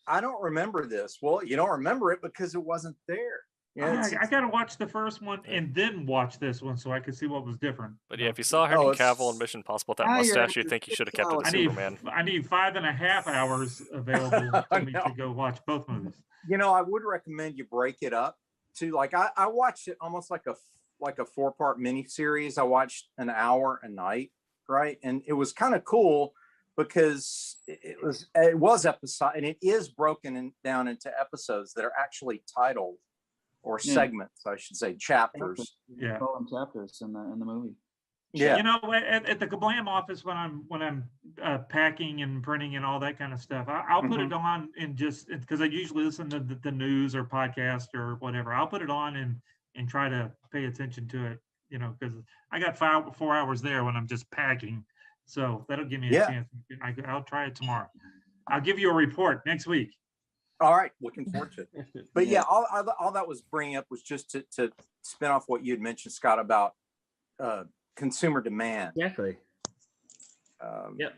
I don't remember this. Well, you don't remember it because it wasn't there. Yeah, I got to watch the first one and then watch this one so I could see what was different. But yeah, if you saw Henry Cavill in Mission Impossible with that mustache, you'd think you should have kept it as Superman. I need 5.5 hours available for me to go watch both movies. You know, I would recommend you break it up to like I watched it almost like a 4-part miniseries. I watched an hour a night, right? And it was kind of cool because it was episode, and it is broken down into episodes that are actually titled, or segments, I should say, chapters. Yeah, call them chapters in the movie. Yeah, you know, at the Kablam office when I'm packing and printing and all that kind of stuff, I'll put it on and just because I usually listen to the news or podcast or whatever. I'll put it on and try to pay attention to it, you know, because I got 4 hours there when I'm just packing, so that'll give me a chance. I'll try it tomorrow. I'll give you a report next week. All right, looking forward to it. But yeah, all that was bringing up was just to spin off what you had mentioned, Scott, about consumer demand. Exactly. Yep.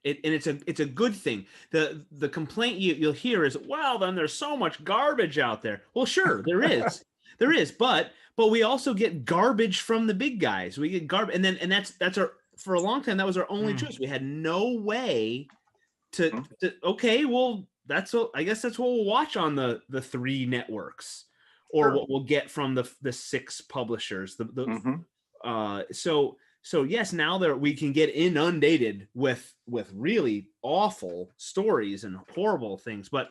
It's a good thing. The complaint you'll hear is, well, then there's so much garbage out there. Well, sure, there is, but we also get garbage from the big guys. We get garbage, and that's our, for a long time that was our only choice. We had no way to okay, well, I guess that's what we'll watch on the 3 networks, or what we'll get from the 6 publishers. So yes, now we can get inundated with really awful stories and horrible things, but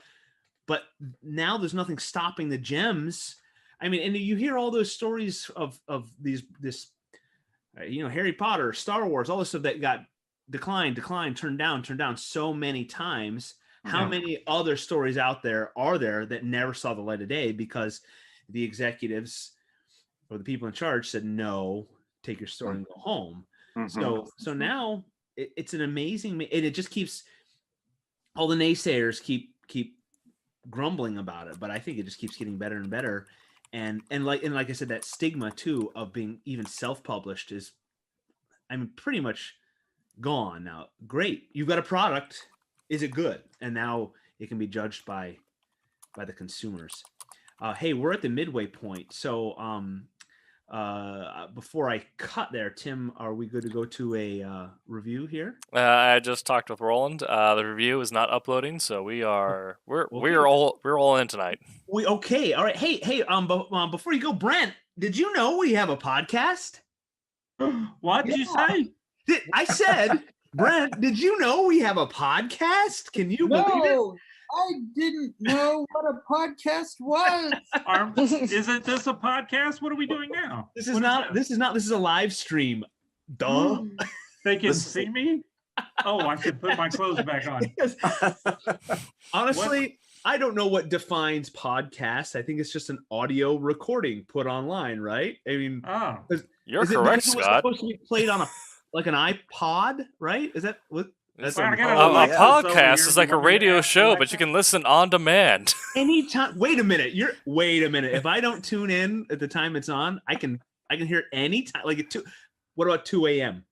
now there's nothing stopping the gems. I mean, and you hear all those stories of this Harry Potter, Star Wars, all this stuff that got declined, turned down so many times. How many other stories out there are there that never saw the light of day because the executives or the people in charge said, no, take your story and go home. So now it's an amazing, and it just keeps, all the naysayers keep grumbling about it, but I think it just keeps getting better and better. And like I said, that stigma too of being even self-published is, I mean, pretty much gone now. Great, you've got a product. Is it good? And now it can be judged by the consumers. Hey, we're at the midway point. So before I cut there, Tim, are we good to go to a review here? I just talked with Roland. The review is not uploading, so we're all in tonight. Okay. All right. Hey, before you go, Brent, did you know we have a podcast? What did you say? I said, Brent, did you know we have a podcast? Can you believe it? I didn't know what a podcast was. Isn't this a podcast? What are we doing now? This is a live stream. Duh. They can see me? Oh, I should put my clothes back on. Honestly, I don't know what defines podcast. I think it's just an audio recording put online, right? I mean, you're correct, Scott. It's supposed to be played on like an iPod, right? Is that what? A podcast is like a radio show, but you can listen on demand. Anytime. Wait a minute. If I don't tune in at the time it's on, I can hear it anytime. Like at 2. What about 2 a.m.?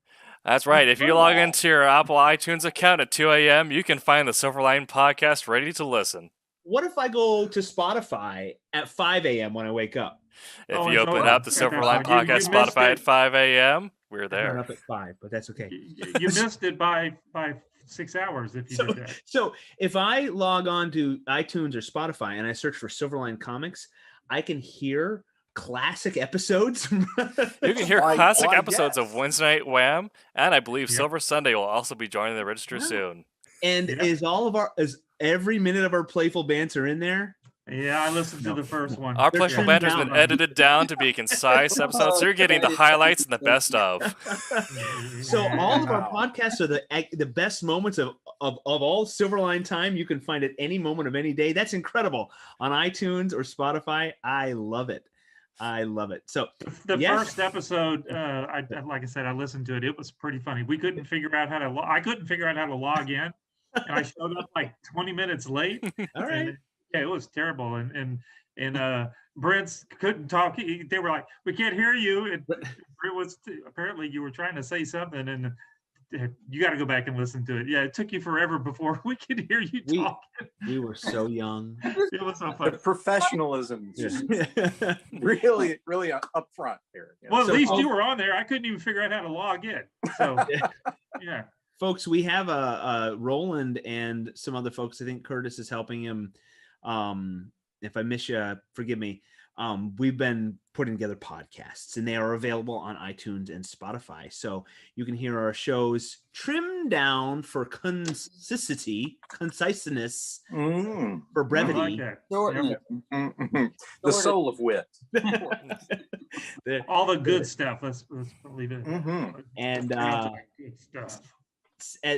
That's right. If you log into your Apple iTunes account at 2 a.m., you can find the Silverline podcast ready to listen. What if I go to Spotify at 5 a.m. when I wake up? If you open up the Silverline podcast Spotify at 5 a.m., we're there. Up at 5, but that's okay. You missed it by 6 hours if you did that. So if I log on to iTunes or Spotify and I search for Silverline Comics, I can hear classic episeds. You can hear classic episodes of Wednesday Wham, and I believe Silver Sunday will also be joining the register soon. And is every minute of our playful banter in there? Yeah, I listened to the first one. Our playful banter has been edited down to be a concise episode, so you're getting the highlights and the best of. So all of our podcasts are the best moments of all Silverline time. You can find at any moment of any day. That's incredible on iTunes or Spotify. I love it. So the first episode, like I said, I listened to it. It was pretty funny. I couldn't figure out how to log in. and I showed up like 20 minutes late. All right. And yeah, it was terrible. And Brent's couldn't talk. They were like, "We can't hear you." And Brent was apparently you were trying to say something, and you got to go back and listen to it. Yeah, it took you forever before we could hear you talk. We were so young. It was so fun. The professionalism just really, really up front here. Well, at least you were on there. I couldn't even figure out how to log in. So, yeah. Folks, we have a Roland and some other folks. I think Curtis is helping him. If I miss you, forgive me. We've been putting together podcasts, and they are available on iTunes and Spotify. So you can hear our shows trimmed down for conciseness, for brevity. The soul of wit. All the good stuff. Let's leave it. And good stuff.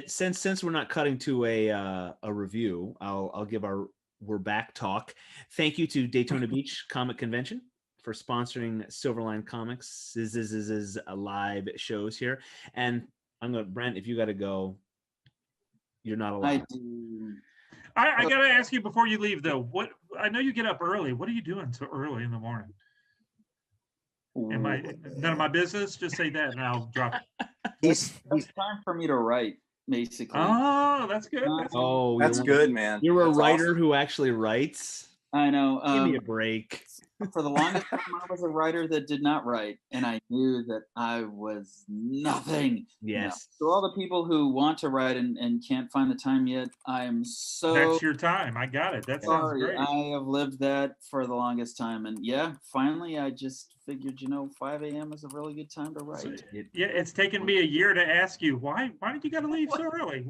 Since we're not cutting to a review, I'll give our We're Back talk. Thank you to Daytona Beach Comic Convention for sponsoring Silverline Comics. This is a live shows here. And Brent, if you got to go, you're not allowed. I do. I got to ask you before you leave, though. I know you get up early. What are you doing so early in the morning? None of my business? Just say that and I'll drop it. It's time for me to write, basically. Oh, that's good. That's good, man. You're a That's writer awesome. who actually writes. I know. Give me a break. For the longest time, I was a writer that did not write, and I knew that I was nothing. Yes. So all the people who want to write and can't find the time yet, I'm so. That's your time. I got it. That sounds sorry. great. I have lived that for the longest time, and yeah, finally, I just figured, 5 a.m. is a really good time to write. Yeah, it's taken me a year to ask you why did you got to leave so early?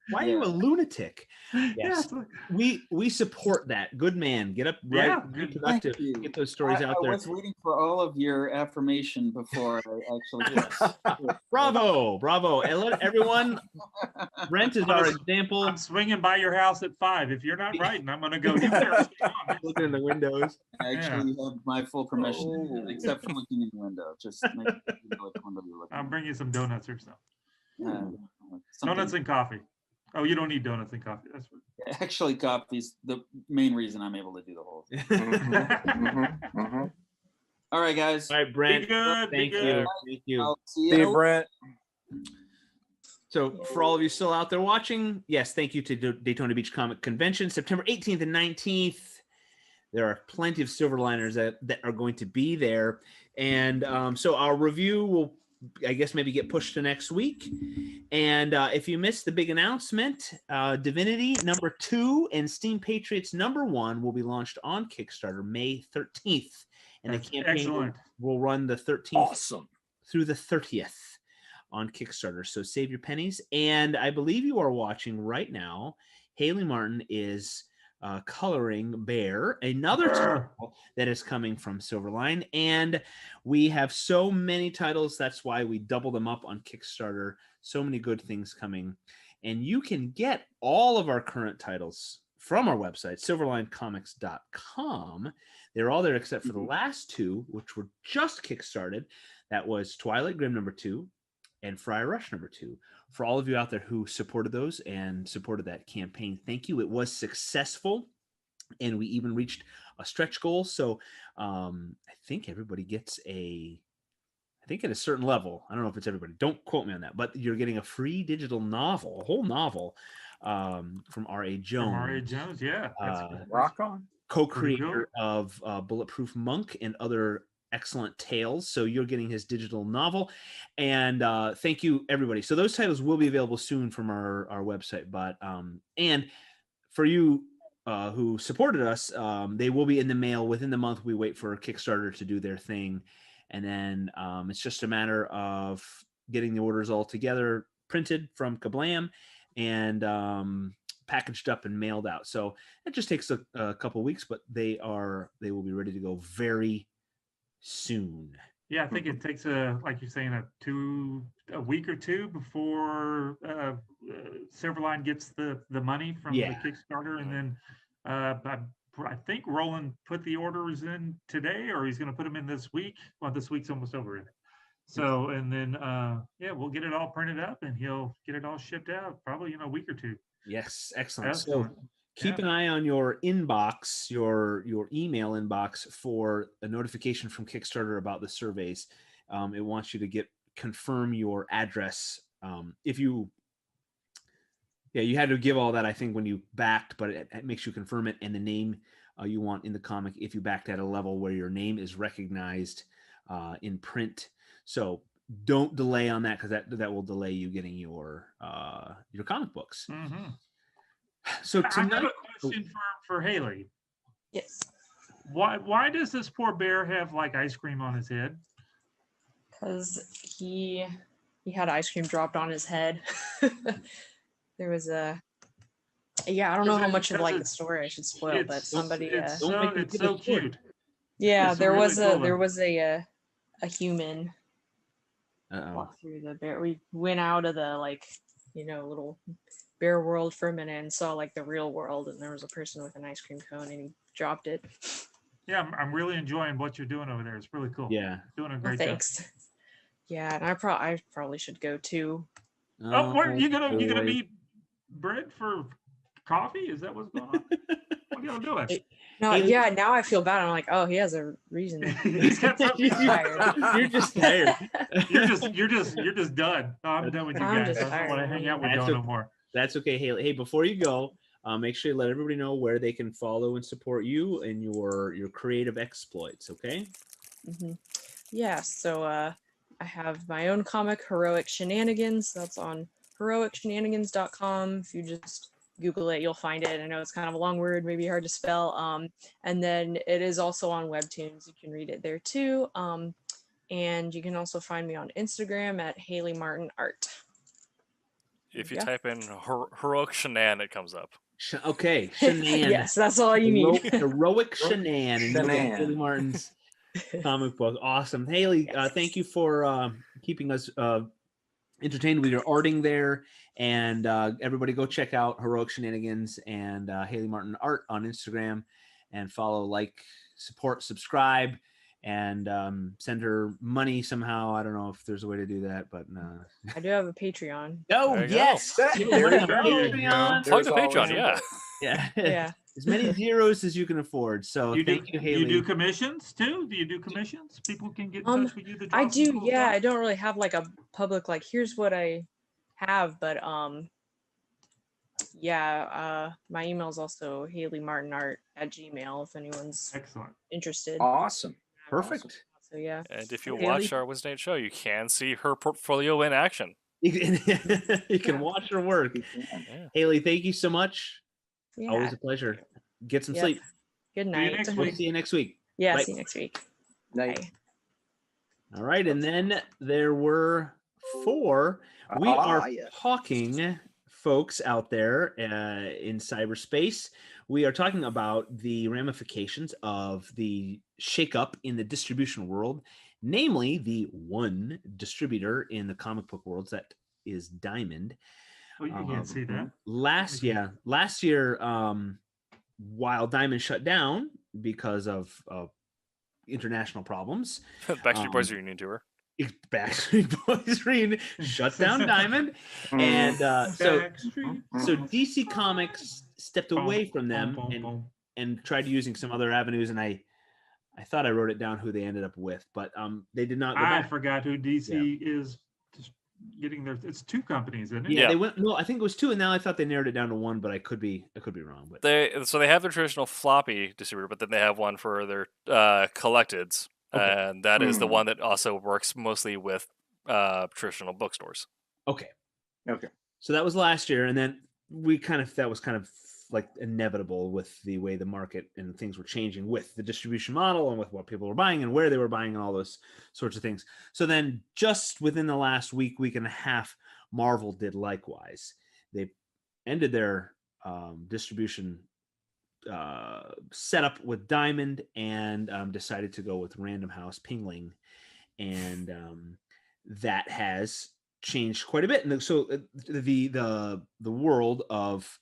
Why are you a lunatic? Yes, we support that. Good man. Get up, right? Be productive. Get those stories out there. I was waiting for all of your affirmation before I actually. Bravo! And let everyone. Brent is our example. I'm swinging by your house at 5. If you're not writing, I'm going to go. You better stay on. Looking in the windows. I actually have my full permission, except for looking in the window. Just make sure you know which window you're looking I'll bring you some donuts or something. at. Donuts and coffee. Oh, you don't need donuts and coffee. That's right. Actually, coffee's the main reason I'm able to do the whole thing. All right, guys. All right, Brent. Be good. Thank you. I'll see See you. you, Brent. So for all of you still out there watching, yes, thank you to Daytona Beach Comic Convention, September 18th and 19th. There are plenty of Silverliners that are going to be there. And so our review will, I guess, maybe get pushed to next week. And if you missed the big announcement, Divinity #2 and Steam Patriots #1 will be launched on Kickstarter May 13th. And That's the campaign will run the 13th through the 30th on Kickstarter. So save your pennies. And I believe you are watching right now. Haley Martin is coloring Bear, another title that is coming from Silverline. And we have so many titles. That's why we double them up on Kickstarter. So many good things coming. And you can get all of our current titles from our website, silverlinecomics.com. They're all there except for the last 2, which were just kickstarted. That was Twilight Grim #2 and Friar Rush #2. For all of you out there who supported those and supported that campaign, thank you. It was successful, and we even reached a stretch goal. So I think everybody gets at a certain level. I don't know if it's everybody. Don't quote me on that, but you're getting a free digital novel, a whole novel from R.A. Jones. From R.A. Jones, yeah. Rock on. Co-creator of Bulletproof Monk and other excellent tales. So you're getting his digital novel. And thank you, everybody. So those titles will be available soon from our website. But and for you who supported us, they will be in the mail within the month. We wait for Kickstarter to do their thing. And then it's just a matter of getting the orders all together, printed from Kablam, and packaged up and mailed out. So it just takes a couple weeks, but they will be ready to go very soon. Yeah, I think it takes like you're saying, a week or 2 before Silverline gets the money from the Kickstarter, and then I think Roland put the orders in today, or he's going to put them in this week. Well, this week's almost over. So, and then, yeah, we'll get it all printed up and he'll get it all shipped out probably in a week or two. Yes, excellent. Excellent. So keep an eye on your inbox, your email inbox for a notification from Kickstarter about the surveys. It wants you to confirm your address. If you, you had to give all that, I think, when you backed, but it makes you confirm it, and the name you want in the comic if you backed at a level where your name is recognized in print. So don't delay on that, because that will delay you getting your comic books. Mm-hmm. So tonight, I have a question for Haley. Yes. Why does this poor bear have like ice cream on his head? Because he had ice cream dropped on his head. There was I don't know how much of like the story I should spoil, but somebody it's so cute. Yeah, It's there really was cool. a human walk through the bear. We went out of the little bear world for a minute and saw like the real world, and there was a person with an ice cream cone and he dropped it. Yeah, I'm really enjoying what you're doing over there. It's really cool. Yeah, doing a Well, great thanks. job. Yeah, and I probably should go too. Oh, what, you gonna be bread for coffee? Is that what's going on? What are y'all doing? No, yeah, now I feel bad. I'm like, oh, he has a reason. He's got something. You're just tired. You're just done. No, I'm done with you I'm guys. just I don't want to tired. hang out with y'all no more. That's okay, Haley. Hey, before you go, make sure you let everybody know where they can follow and support you and your creative exploits. Okay. Mm-hmm. Yeah, so I have my own comic, Heroic Shenanigans. That's on heroicshenanigans.com. If you just Google it, you'll find it. I know it's kind of a long word, maybe hard to spell. And then it is also on Webtoons. You can read it there too. And you can also find me on Instagram at Haley Martin Art. If you type in heroic shenan, it comes up. Okay, shenan. Yes, that's all you need. Heroic shenan. Shenan. Haley Martin's comic book. Awesome. Haley, thank you for keeping us entertained with your arting there. And everybody go check out Heroic Shenanigans and Haley Martin Art on Instagram, and follow, support, subscribe, and send her money somehow. I don't know if there's a way to do that, but I do have a Patreon. Oh, There you yes. go. Give her money on There you Patreon. go. Plug the Patreon, yeah. Yeah. Yeah. As many zeros as you can afford. So thank you, Haley. You do commissions too? Do you do commissions? People can get in touch with you. I do, yeah. I don't really have like a public here's what I have, but my email is also haleymartinart@gmail if anyone's excellent interested. Awesome. Perfect. So yeah. And if you Haley? watch our Wednesday night show, you can see her portfolio in action. You can watch her work. Yeah. Haley, thank you so much. Yeah. Always a pleasure. Get some Yep. sleep. Good night. We'll see you next week. Yeah, Bye. see you next week. Night. Bye. All right. And then there were 4. We are talking, folks out there in cyberspace. We are talking about the ramifications of the shakeup in the distribution world, namely the one distributor in the comic book world that is Diamond. Well, you can't see that. Last year, while Diamond shut down because of international problems, Backstreet Boys reunion tour. Backstreet Boys reunion shut down Diamond, and so DC Comics stepped away from them and tried using some other avenues. And I thought I wrote it down who they ended up with, but they did not. I forgot who DC is. Getting their, it's 2 companies, isn't it? Yeah, they went. No, I think it was 2, and now I thought they narrowed it down to 1, but I could be wrong. But They have their traditional floppy distributor, but then they have one for their collecteds, and that is the one that also works mostly with traditional bookstores. Okay. So that was last year, and then that was kind of like inevitable with the way the market and things were changing with the distribution model and with what people were buying and where they were buying and all those sorts of things. So then just within the last week and a half, Marvel did likewise. They ended their distribution setup with Diamond and decided to go with Random House Pingling. And that has changed quite a bit. And so the world of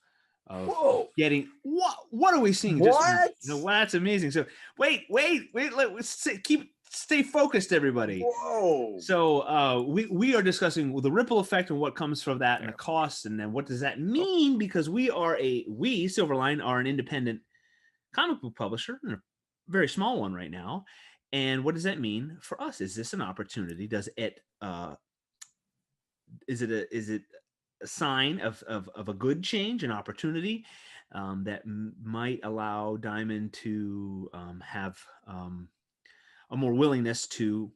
getting what are we seeing? What? That's amazing. So wait. Let's keep stay focused, everybody. Whoa. So we are discussing the ripple effect and what comes from that and the costs, and then what does that mean? Because we Silverline are an independent comic book publisher, and a very small one right now. And what does that mean for us? Is this an opportunity? Does it is it a sign of a good change, an opportunity that might allow Diamond to have a more willingness to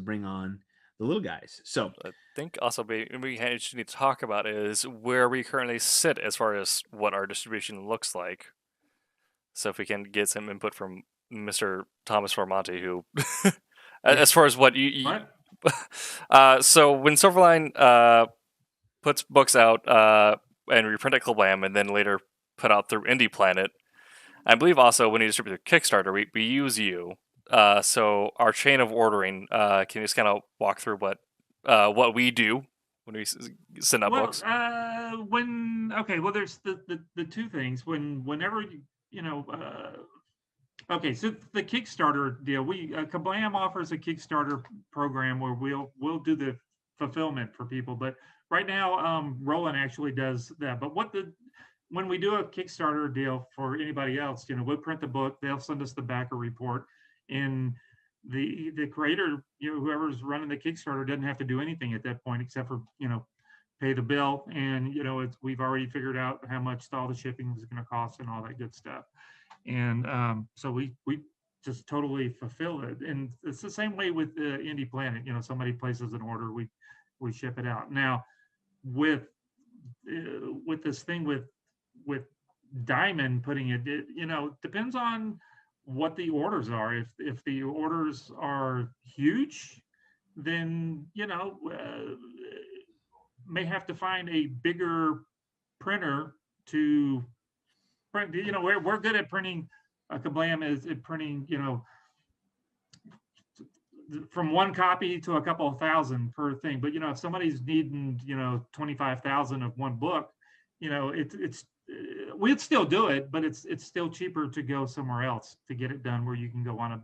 bring on the little guys? So I think also we just need to talk about is where we currently sit as far as what our distribution looks like. So if we can get some input from Mr. Thomas Formonti, who, as far as what you so when Silverline puts books out and reprint at Kablam and then later put out through Indie Planet, I believe also when you distribute through Kickstarter, we use you. So our chain of ordering, can you just kind of walk through what we do when we send out books? There's the two things. Whenever okay, so the Kickstarter deal, Kablam offers a Kickstarter program where we'll do the fulfillment for people, but right now Roland actually does that. But when we do a Kickstarter deal for anybody else, we'll print the book, they'll send us the backer report, and the creator, whoever's running the Kickstarter doesn't have to do anything at that point except for pay the bill, and we've already figured out how much all the shipping is going to cost and all that good stuff. And so we just totally fulfill it. And it's the same way with Indie Planet. Somebody places an order, we ship it out. Now with this thing with Diamond putting it, depends on what the orders are. If the orders are huge, then may have to find a bigger printer to print. We're good at printing. Kablam is at printing, from one copy to a couple of thousand per thing. But if somebody's needing 25,000 of one book, we'd still do it, but it's still cheaper to go somewhere else to get it done, where you can go on a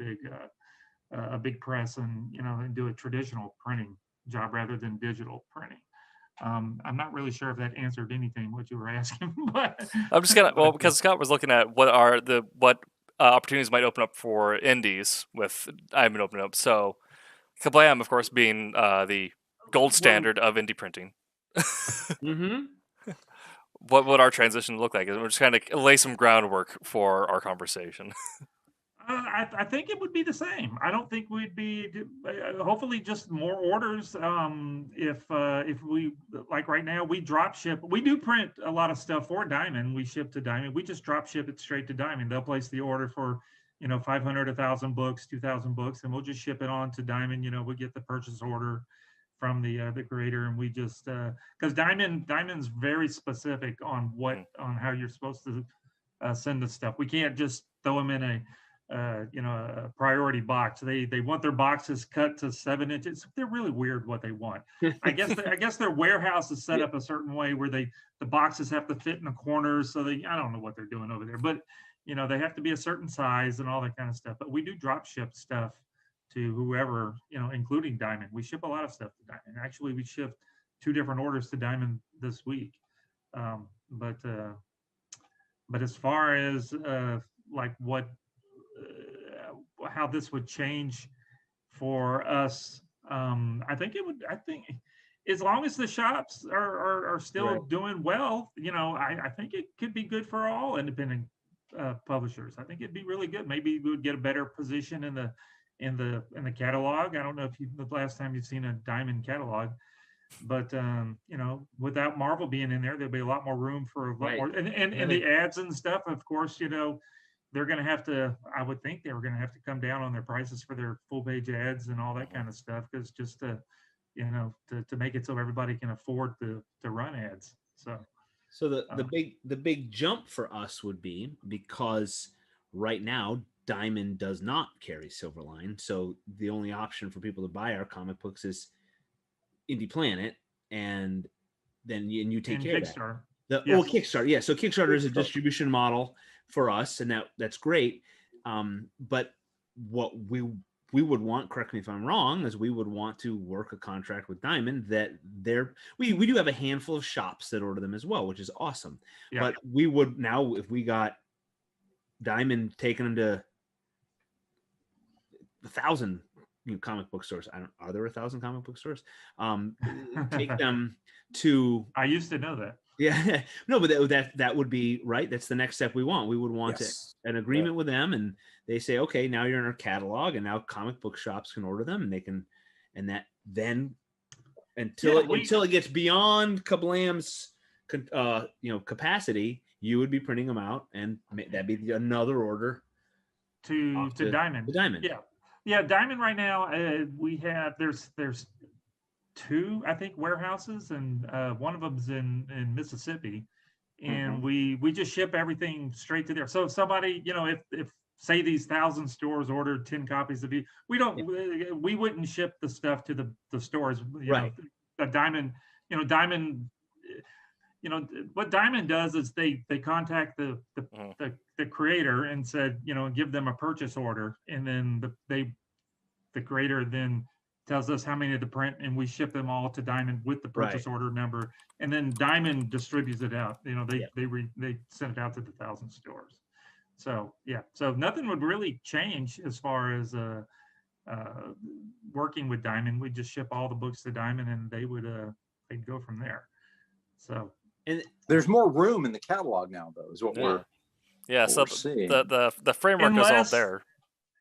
big press and and do a traditional printing job rather than digital printing. I'm not really sure if that answered anything what you were asking, but I'm just because Scott was looking at what opportunities might open up for indies with Diamond opening up. So Kablam, of course, being the gold standard of indie printing. Mm-hmm. What would our transition look like? We're just kind of lay some groundwork for our conversation. I think it would be the same. I don't think we'd be. Hopefully, just more orders. If we, like right now, we drop ship. We do print a lot of stuff for Diamond. We ship to Diamond. We just drop ship it straight to Diamond. They'll place the order for 500, 1,000 books, 2,000 books, and we'll just ship it on to Diamond. We get the purchase order from the creator, and we just because Diamond's very specific on how you're supposed to send the stuff. We can't just throw them in a priority box. They want their boxes cut to 7 inches. They're really weird what they want. I guess their warehouse is set up a certain way where the boxes have to fit in the corners. So I don't know what they're doing over there, but they have to be a certain size and all that kind of stuff. But we do drop ship stuff to whoever, including Diamond. We ship a lot of stuff to Diamond. Actually, we shipped 2 different orders to Diamond this week. But as far as how this would change for us, I think as long as the shops are still doing well, I think it could be good for all independent publishers. I think it'd be really good. Maybe we would get a better position in the catalog. I don't know if the last time you've seen a Diamond catalog, but without Marvel being in there, there'll be a lot more room for a lot more, and the ads and stuff. Of course, they're going to have to, I would think they were going to have to come down on their prices for their full page ads and all that kind of stuff, because just to make it so everybody can afford to run ads. So the big jump for us would be, because right now Diamond does not carry Silverline, so the only option for people to buy our comic books is Indie Planet, and then you take care Kickstarter. of that. Kickstarter, yeah. So Kickstarter is a distribution model for us, and that's great. But what we would want, correct me if I'm wrong, is we would want to work a contract with Diamond that we do have a handful of shops that order them as well, which is awesome. Yeah. But we would now, if we got Diamond taking them to 1,000 comic book stores. Are there 1,000 comic book stores? Take them to. I used to know that. Yeah, no, but that would be right. That's the next step we want. We would want an agreement with them, and they say, okay, now you're in our catalog, and now comic book shops can order them, and they can, and that then until it gets beyond Kablam's capacity, you would be printing them out, and that'd be another order to Diamond. To Diamond. Yeah, Diamond right now, we have there's 2, I think, warehouses, and one of them's in Mississippi, and we just ship everything straight to there. So if somebody, if say these 1,000 stores ordered 10 copies of you, we wouldn't ship the stuff to the stores. Right. The Diamond, Diamond, what Diamond does is they contact the creator and said, give them a purchase order, and then the creator then tells us how many to print, and we ship them all to Diamond with the purchase order number, and then Diamond distributes it out. They send it out to the 1,000 stores. So so nothing would really change as far as working with Diamond. We just ship all the books to Diamond, and they'd go from there. So. And there's more room in the catalog now, though, is what we're seeing. The framework is all there.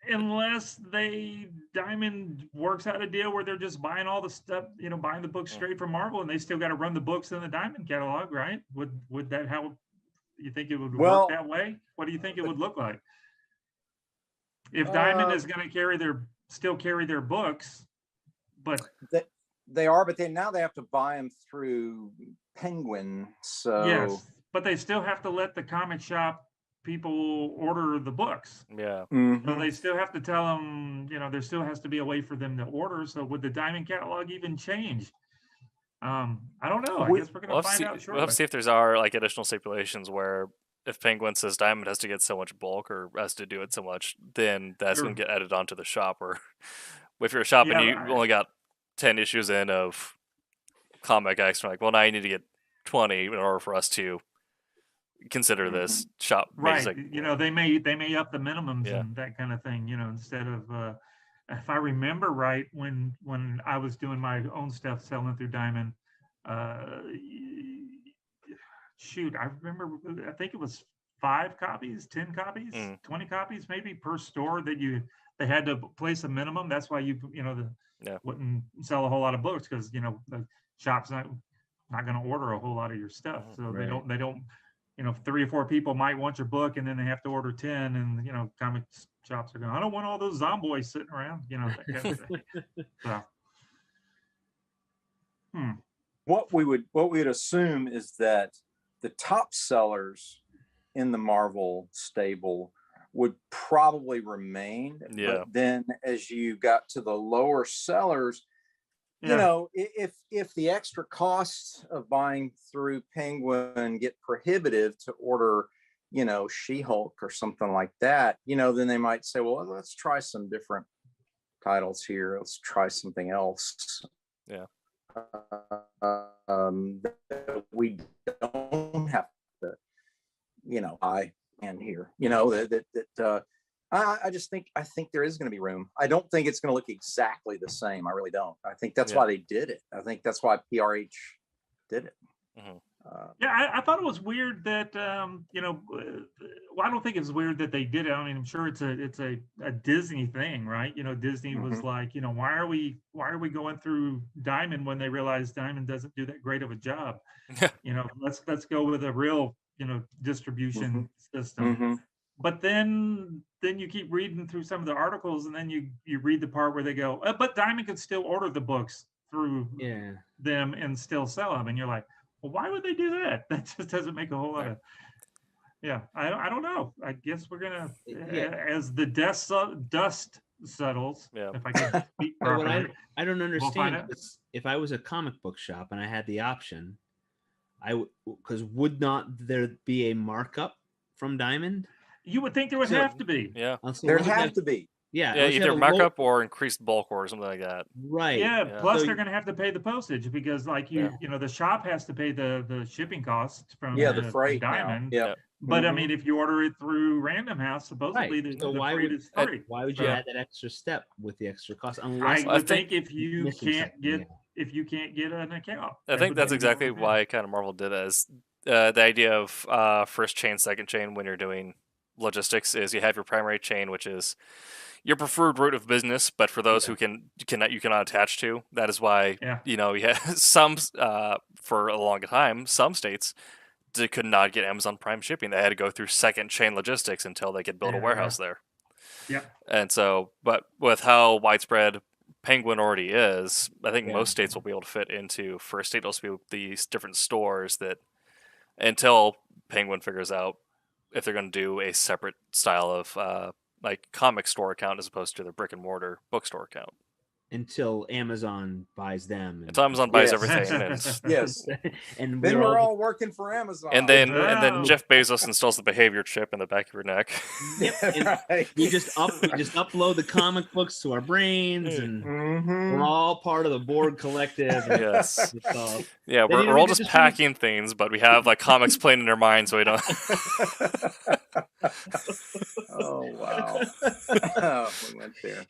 Unless Diamond works out a deal where they're just buying all the stuff, buying the books straight from Marvel, and they still got to run the books in the Diamond catalog, right? Would that how you think it would work that way? What do you think it would look like? If Diamond is going to still carry their books, but they are, but now they have to buy them through Penguin. So yes, but they still have to let the comic shop people order the books. Yeah. So they still have to tell them, there still has to be a way for them to order. So would the Diamond catalog even change? I don't know. I guess we're going to find out shortly. We'll have to see if there's additional stipulations where if Penguin says Diamond has to get so much bulk or has to do it so much, then that's going to get added onto the shop. Or if you're a shop and you only got 10 issues in of Comic X, you're like, well, now you need to get 20 in order for us to consider this shop. Right. They may up the minimums and that kind of thing, instead of, if I remember right, when I was doing my own stuff selling through Diamond, I remember, I think it was 5 copies, 10 copies, 20 copies, maybe per store that they had to place a minimum. That's why wouldn't sell a whole lot of books, because, the shop's not going to order a whole lot of your stuff. So they don't, 3 or 4 people might want your book, and then they have to order 10, and, comic shops are going, I don't want all those zomboys sitting around, that kind of thing. So. What we would assume is that the top sellers in the Marvel stable would probably remain. But then as you got to the lower sellers, if the extra costs of buying through Penguin get prohibitive to order, She-Hulk or something like that, then they might say, well, let's try some different titles here. Let's try something else. Yeah. We don't have to, here, I think there is going to be room. I don't think it's going to look exactly the same. I really don't. I think that's why they did it. I think that's why PRH did it. I thought it was weird that I don't think it's weird that they did it. I mean, I'm sure it's a Disney thing, right? Disney was like, why are we going through Diamond when they realize Diamond doesn't do that great of a job? Let's go with a real distribution system. But then you keep reading through some of the articles, and then you read the part where they go, but Diamond could still order the books through them and still sell them, and you're like, well, why would they do that? That just doesn't make a whole lot of. I don't know. I guess we're gonna as the dust settles. If I can speak properly. What I don't understand is if I was a comic book shop and I had the option, because would not there be a markup from Diamond? You would think there would have to be. Yeah, there'd have to be. Yeah, Yeah, unless you have either a low- markup or increased bulk or something like that. Right. Yeah, Yeah. plus So they're going to have to pay the postage because, like you know, the shop has to pay the shipping costs from Yeah, the from freight now. Diamond. Yep. But I mean, if you order it through Random House, supposedly Right. the, So the why freight would is free. why would you add that extra step with the extra cost? Unless I would think if you missing can't something, get if you can't get an account. I think that's exactly why kind of Marvel did it, as the idea of first chain, second chain when you're doing logistics is you have your primary chain, which is your preferred route of business, but for those who you cannot attach to, that is why you know you have some for a long time some states they could not get Amazon Prime shipping. They had to go through second chain logistics until they could build a warehouse there. Yeah. And so, but with how widespread Penguin already is, I think most states will be able to fit into. For a state, it'll be these different stores that until Penguin figures out if they're going to do a separate style of like comic store account as opposed to their brick and mortar bookstore account. until Amazon buys them. Until Amazon buys everything. And Yes. And then we're all working for Amazon. And then Jeff Bezos installs the behavior chip in the back of your neck. And we just upload the comic books to our brains, and we're all part of the Borg collective. And Yes. stuff. Yeah, Then you we're don't all need to just packing things, but we have like comics playing in our minds, so we don't. Oh wow! Oh, we went there.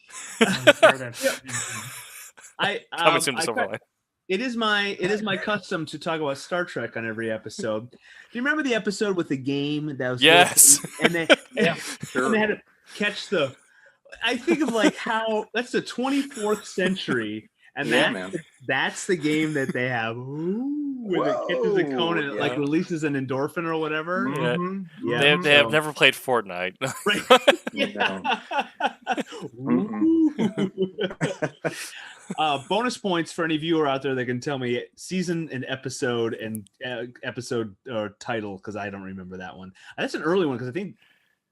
Coming soon to Silverline. It is my custom to talk about Star Trek on every episode. Do you remember the episode with the game that was? Yes. And they, Yeah, sure. and they had to catch the. I think of like how that's the 24th century, and that's the game that they have. Where it catches a cone and it like releases an endorphin or whatever. Yeah. Yeah, They have never played Fortnite. Bonus points for any viewer out there that can tell me season and episode episode or title, because I don't remember that one. That's an early one because I think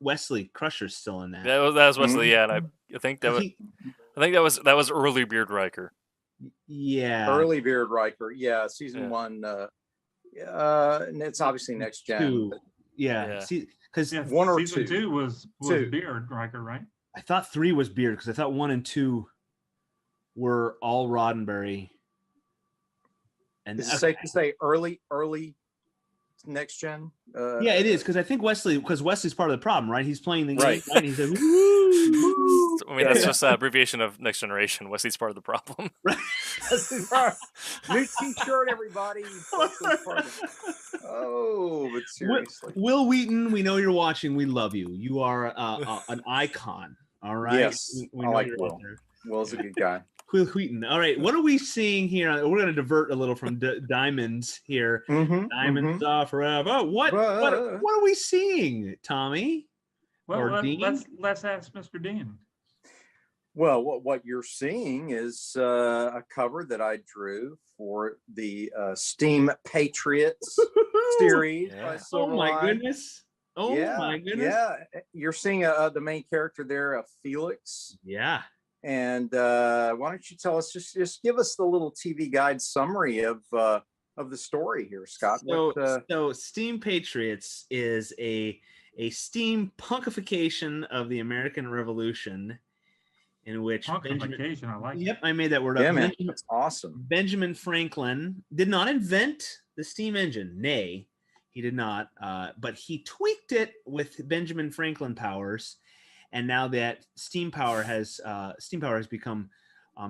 Wesley Crusher's still in that. That was Wesley, yeah, and I think that was early Beard Riker. Yeah, early Beard Riker. Yeah, season 1. And it's obviously next gen. 2. But Yeah, see, because 1 or 2. Season 2 was 2. Beard Riker, right? I thought 3 was Beard because I thought 1 and 2 were all Roddenberry. And is it safe to say early next gen? Yeah, it is, because I think Wesley's part of the problem, right? He's playing the game, Right. and he's like, woo. I mean, that's just an abbreviation of Next Generation. Wesley's part of the problem. New T-shirt, everybody. Oh, but seriously, Will Wheaton, we know you're watching. We love you. You are an icon. All right. Yes, we I know like you're Will. out there. Will's a good guy. Will Wheaton. All right. What are we seeing here? We're going to divert a little from diamonds here. Diamonds are forever. What are we seeing, Tommy? Well, Or Dean? let's ask Mr. Dean. Well, what you're seeing is a cover that I drew for the Steam Patriots series. By Oh my Silverline. goodness. Oh my goodness. Yeah, you're seeing the main character there, Felix. Yeah. And why don't you tell us, just give us the little TV guide summary of the story here, Scott. So Steam Patriots is a steampunkification of the American Revolution, in which Punkification, I like. Yep, I made that word up. Yeah, man, that's awesome. Benjamin Franklin did not invent the steam engine. Nay, he did not. But he tweaked it with Benjamin Franklin powers, and now that steam power has become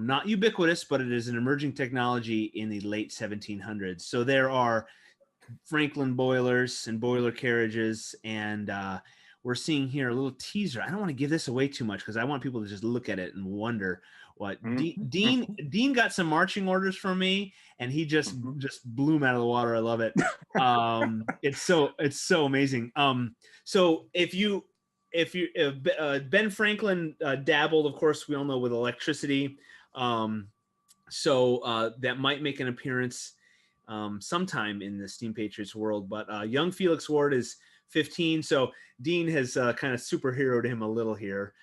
not ubiquitous, but it is an emerging technology in the late 1700s. So there are Franklin boilers and boiler carriages, and we're seeing here a little teaser. I don't want to give this away too much because I want people to just look at it and wonder what Dean got some marching orders from me, and he just blew them out of the water. I love it. It's so amazing. So if Ben Franklin dabbled, of course, we all know, with electricity. So that might make an appearance sometime in the Steam Patriots world. But young Felix Ward is 15, so Dean has kind of superheroed him a little here.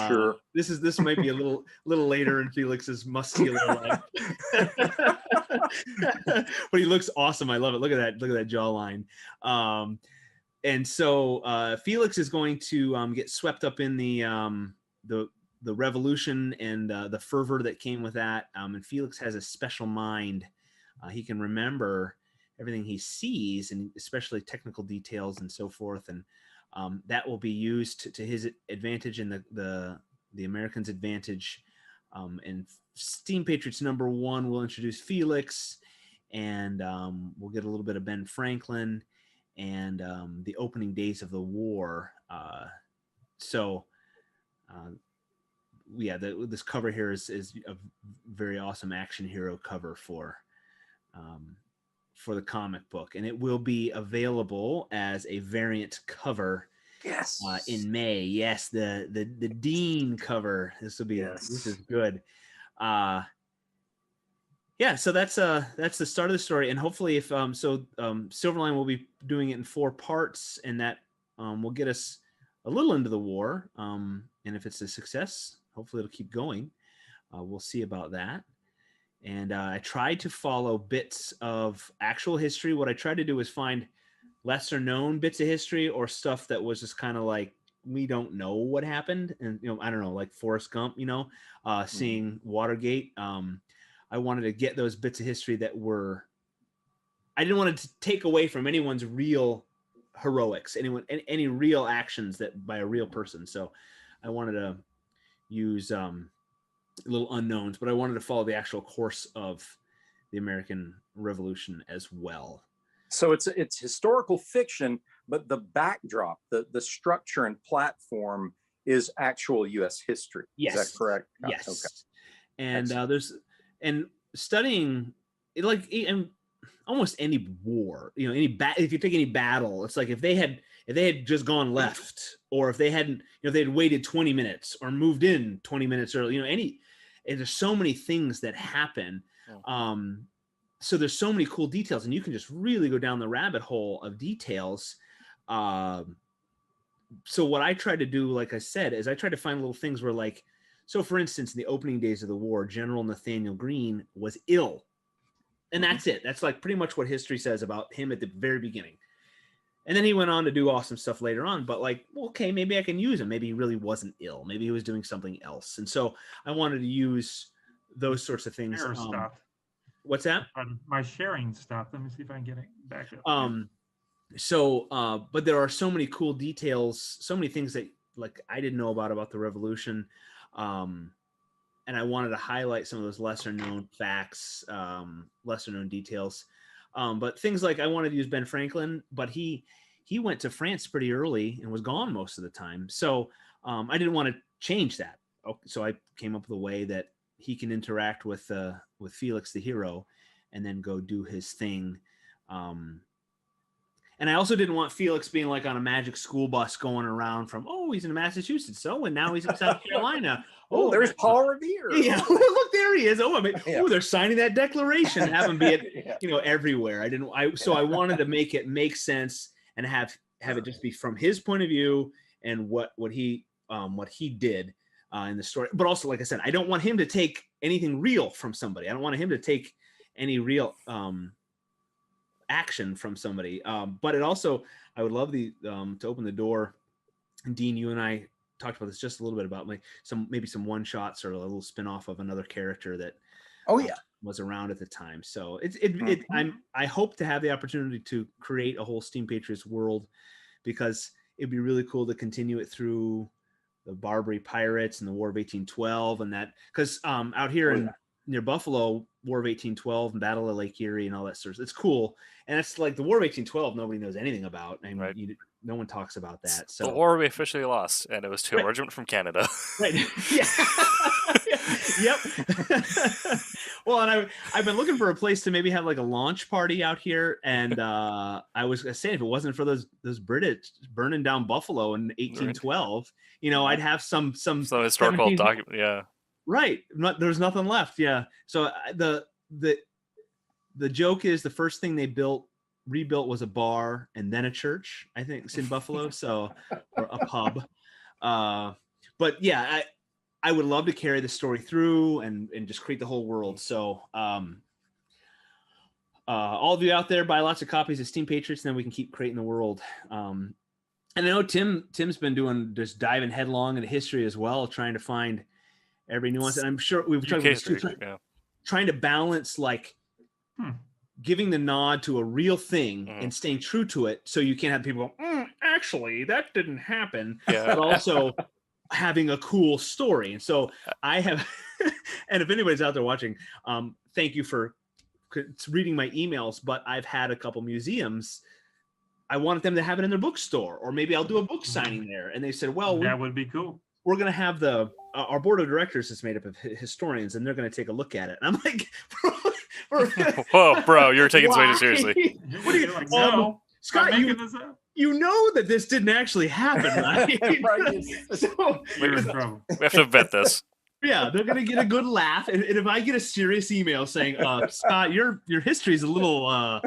Sure. This might be a little later in Felix's muscular life, but he looks awesome. I love it. Look at that jawline. And so Felix is going to get swept up in the the revolution and the fervor that came with that. And Felix has a special mind. He can remember everything he sees, and especially technical details and so forth. And that will be used to his advantage and the Americans' advantage. And Steam Patriots #1 will introduce Felix, and we'll get a little bit of Ben Franklin and the opening days of the war. This cover here is a very awesome action hero cover for the comic book, and it will be available as a variant cover. Yes. In May. Yes, the Dean cover. This will be this is good. So that's the start of the story, and hopefully if Silverline will be doing it in 4 parts, and that will get us a little into the war. And if it's a success, hopefully it'll keep going. We'll see about that. And I tried to follow bits of actual history. What I tried to do was find lesser known bits of history or stuff that was just kind of like, we don't know what happened. And, I don't know, like Forrest Gump, seeing Watergate. I wanted to get those bits of history that I didn't want it to take away from anyone's real heroics, any real actions that by a real person. So I wanted to use little unknowns, but I wanted to follow the actual course of the American Revolution as well. So it's historical fiction, but the backdrop, the structure and platform is actual U.S. history. Yes. Is that correct? Yes. Okay. And studying it, like in almost any war, if you take any battle, it's like if they had just gone left, or if they hadn't, if they had waited 20 minutes or moved in 20 minutes early, there's so many things that happen. So there's so many cool details, and you can just really go down the rabbit hole of details. So what I tried to do, like I said, is I tried to find little things where, like, so for instance, in the opening days of the war, General Nathaniel Greene was ill. And that's it. That's like pretty much what history says about him at the very beginning. And then he went on to do awesome stuff later on, but like, okay, maybe I can use him. Maybe he really wasn't ill. Maybe he was doing something else. And so I wanted to use those sorts of things. Stopped. What's that? My sharing stopped. Let me see if I can get it back up. But there are so many cool details, so many things that like I didn't know about the revolution. And I wanted to highlight some of those lesser known facts, lesser known details. But things like I wanted to use Ben Franklin, but he went to France pretty early and was gone most of the time. So I didn't want to change that. So I came up with a way that he can interact with Felix the hero and then go do his thing. And I also didn't want Felix being like on a magic school bus going around from, he's in Massachusetts. And now he's in South Carolina. There's Paul Revere. Yeah, look, there he is. They're signing that declaration. Have him be it, everywhere. I wanted to make it make sense and have it just be from his point of view and what he did in the story. But also, like I said, I don't want him to take anything real from somebody. I don't want him to take any real action from somebody. But it also, I would love to open the door. And Dean, you and I talked about this just a little bit about like maybe some one shots or a little spin-off of another character that was around at the time. So I hope to have the opportunity to create a whole Steam Patriots world, because it'd be really cool to continue it through the Barbary Pirates and the War of 1812 and that, because out here near Buffalo, War of 1812 and Battle of Lake Erie and all that sort of, it's cool. And it's like the War of 1812, nobody knows anything about. I mean, no one talks about that. So the war we officially lost, and it was to a regiment from Canada. Right. Yeah. Yep. Well, and I've been looking for a place to maybe have like a launch party out here. And I was gonna say, if it wasn't for those British burning down Buffalo in 1812, I'd have some historical document. Yeah. Right. There's nothing left. Yeah. So the joke is the first thing they rebuilt was a bar and then a church, I think it's in Buffalo. So, or a pub. But yeah, I would love to carry the story through and just create the whole world. So all of you out there, buy lots of copies of Steam Patriots, and then we can keep creating the world. And I know Tim's been doing just diving headlong into history as well, trying to find every nuance. And I'm sure we've talked about this too, trying to balance like giving the nod to a real thing and staying true to it, so you can't have people go, actually that didn't happen, but also having a cool story. And so I have, and if anybody's out there watching, thank you for reading my emails, but I've had a couple museums, I wanted them to have it in their bookstore, or maybe I'll do a book signing there. And they said, well, that would be cool. We're going to have our board of directors is made up of historians, and they're going to take a look at it. And I'm like, whoa, bro, you're taking this way too seriously. What are you like? No, Scott, you know that this didn't actually happen, right? Right. So, we have to vet this. Yeah, they're gonna get a good laugh, and if I get a serious email saying, "Scott, your history is a little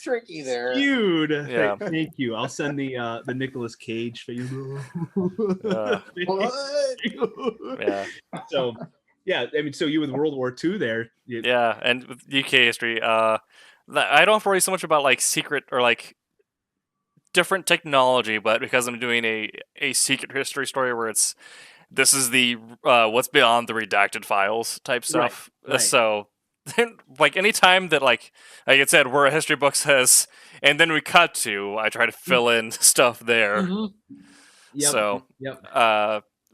tricky there, skewed," yeah. Thank you. I'll send the Nicolas Cage face. Yeah. So, yeah, I mean, so you with World War II there. Yeah, and with UK history, I don't worry so much about like secret or like different technology, but because I'm doing a secret history story where this is the what's beyond the redacted files type stuff. Right. So like anytime that like I said, where a history book says, and then we cut to, I try to fill in stuff there. Yep. So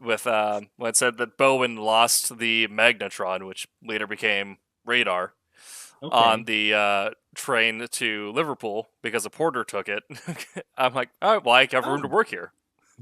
with when it said that Bowen lost the magnetron, which later became radar, on the train to Liverpool because a porter took it. I'm like, all right, well, I have room to work here.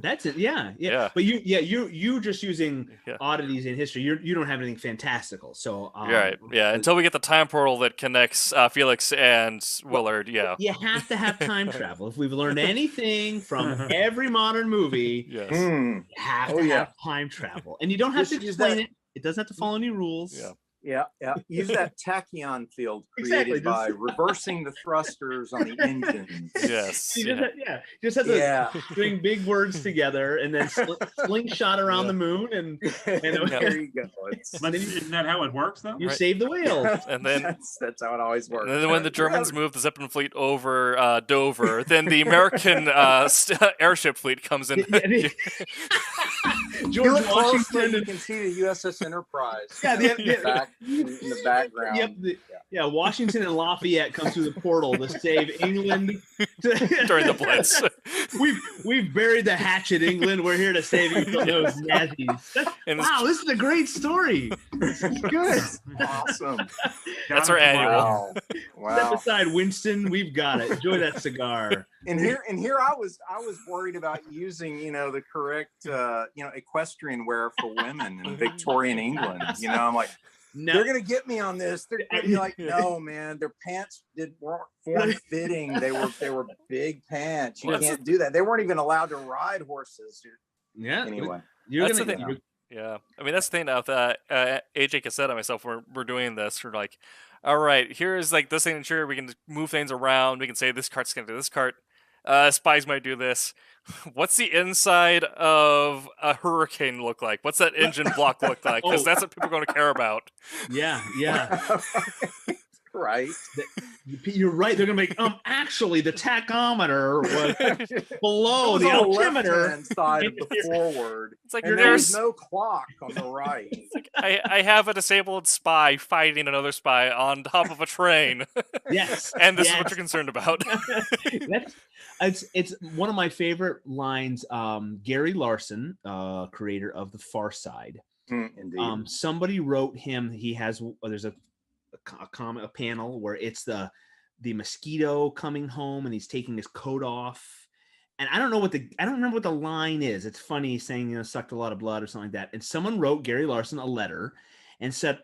That's it. Yeah. But you just using oddities in history. You don't have anything fantastical. So right. Yeah. Until we get the time portal that connects Felix and Willard. Yeah. You have to have time travel. If we've learned anything from every modern movie, yes. You have to have time travel, and you don't have to explain it. It doesn't have to follow any rules. Yeah. Use that tachyon field created by reversing the thrusters on the engines. Yes. Just have to string big words together and then slingshot around the moon, and there you go. Isn't that how it works, though? You save the whales. And then that's how it always works. And then when the Germans moved the Zeppelin fleet over Dover, then the American airship fleet comes in. George Washington, you can see the USS Enterprise. In the background. Yep. Washington and Lafayette come through the portal to save England during the Blitz. We've buried the hatchet, England. We're here to save you from those Nazis. Wow, this is a great story. This is good. Awesome. That's our annual. Wow. Step aside, Winston. We've got it. Enjoy that cigar. And here I was worried about using the correct equestrian wear for women in Victorian England. I'm like, they're gonna get me on this. They're gonna be like, no, man, their pants weren't form fitting. They were big pants. You can't do that. They weren't even allowed to ride horses. Yeah. Anyway, that's the thing. Yeah, I mean that's the thing. AJ Cassette and myself, we're doing this. We're like, all right, here's like this thing. Sure, we can move things around. We can say this cart's gonna do this cart. Spies might do this. What's the inside of a Hurricane look like? What's that engine block look like? Because that's what people are going to care about. Yeah. Right. You're right. They're going to make actually the tachometer was below the altimeter side of the forward. It's like there's no clock on the right. It's like I have a disabled spy fighting another spy on top of a train. Yes. And this is what you're concerned about. It's one of my favorite lines. Gary Larson, creator of The Far Side. Indeed. Somebody wrote him. He has there's a panel where it's the mosquito coming home and he's taking his coat off, and I don't remember what the line is. It's funny saying sucked a lot of blood or something like that. And someone wrote Gary Larson a letter and said,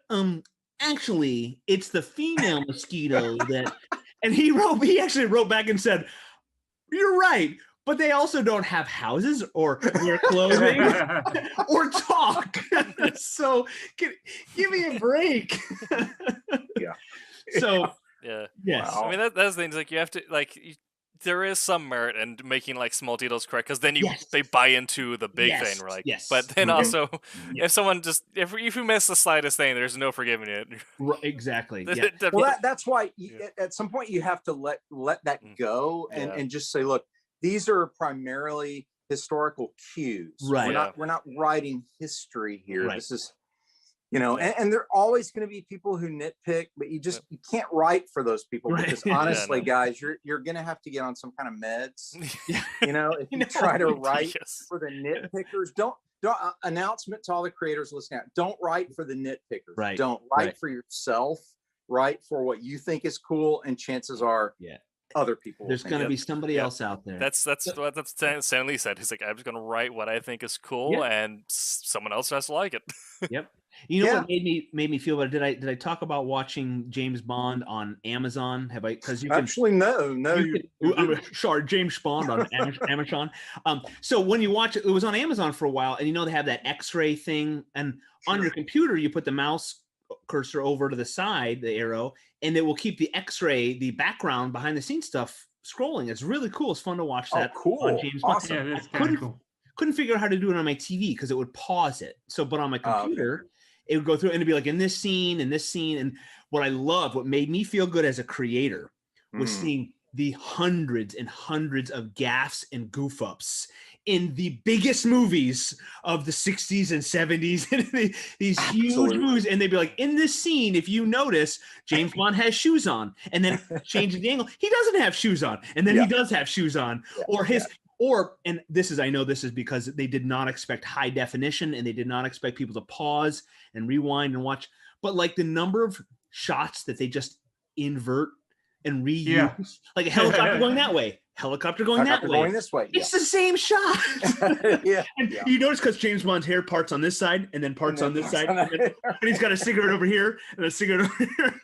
actually it's the female mosquito that, and he actually wrote back and said, you're right, but they also don't have houses or wear clothing or talk. So give me a break. Yeah. So yeah. Yes. Wow. I mean that's the thing. Like you have to there is some merit in making like small details correct, because then they buy into the big thing, right? Yes. But then also, if someone if you miss the slightest thing, there's no forgiving it. Right, exactly. Well, that's why at some point you have to let that go and just say, look, these are primarily historical cues. Right. We're not writing history here. Right. This is, and there are always going to be people who nitpick, but you can't write for those people because honestly, guys, you're going to have to get on some kind of meds. If you try to write for the nitpickers, don't announcement to all the creators listening out. Don't write for the nitpickers. Right. Don't write for yourself. Write for what you think is cool, and chances are, other people. There's going to be somebody else out there. That's what Stan Lee said. He's like, I'm just going to write what I think is cool, and someone else has to like it. Yep. You know what made me feel better? Did I talk about watching James Bond on Amazon? Have I? Because you can actually no. Sorry, James Bond on Amazon. So when you watch it, it was on Amazon for a while, and they have that X-ray thing, and on your computer you put the mouse cursor over to the side, the arrow, and it will keep the X-ray, the background behind the scenes stuff scrolling. It's really cool. It's fun to watch that. Cool. On James Bond. Yeah, that's kind of cool. Couldn't figure out how to do it on my TV because it would pause it. But on my computer, it would go through and it'd be like in this scene. And what made me feel good as a creator was seeing the hundreds and hundreds of gaffes and goof ups in the biggest movies of the 60s and 70s and these huge movies. And they'd be like, in this scene, if you notice, James Bond has shoes on, and then change the angle. He doesn't have shoes on. And then he does have shoes on, and I know this is because they did not expect high definition and they did not expect people to pause and rewind and watch, but like the number of shots that they just invert and reuse, like a helicopter going that way, helicopter going that way, going this way. It's the same shot. You notice because James Bond's hair parts on this side and then parts on this side, and he's got a cigarette over here and a cigarette over here.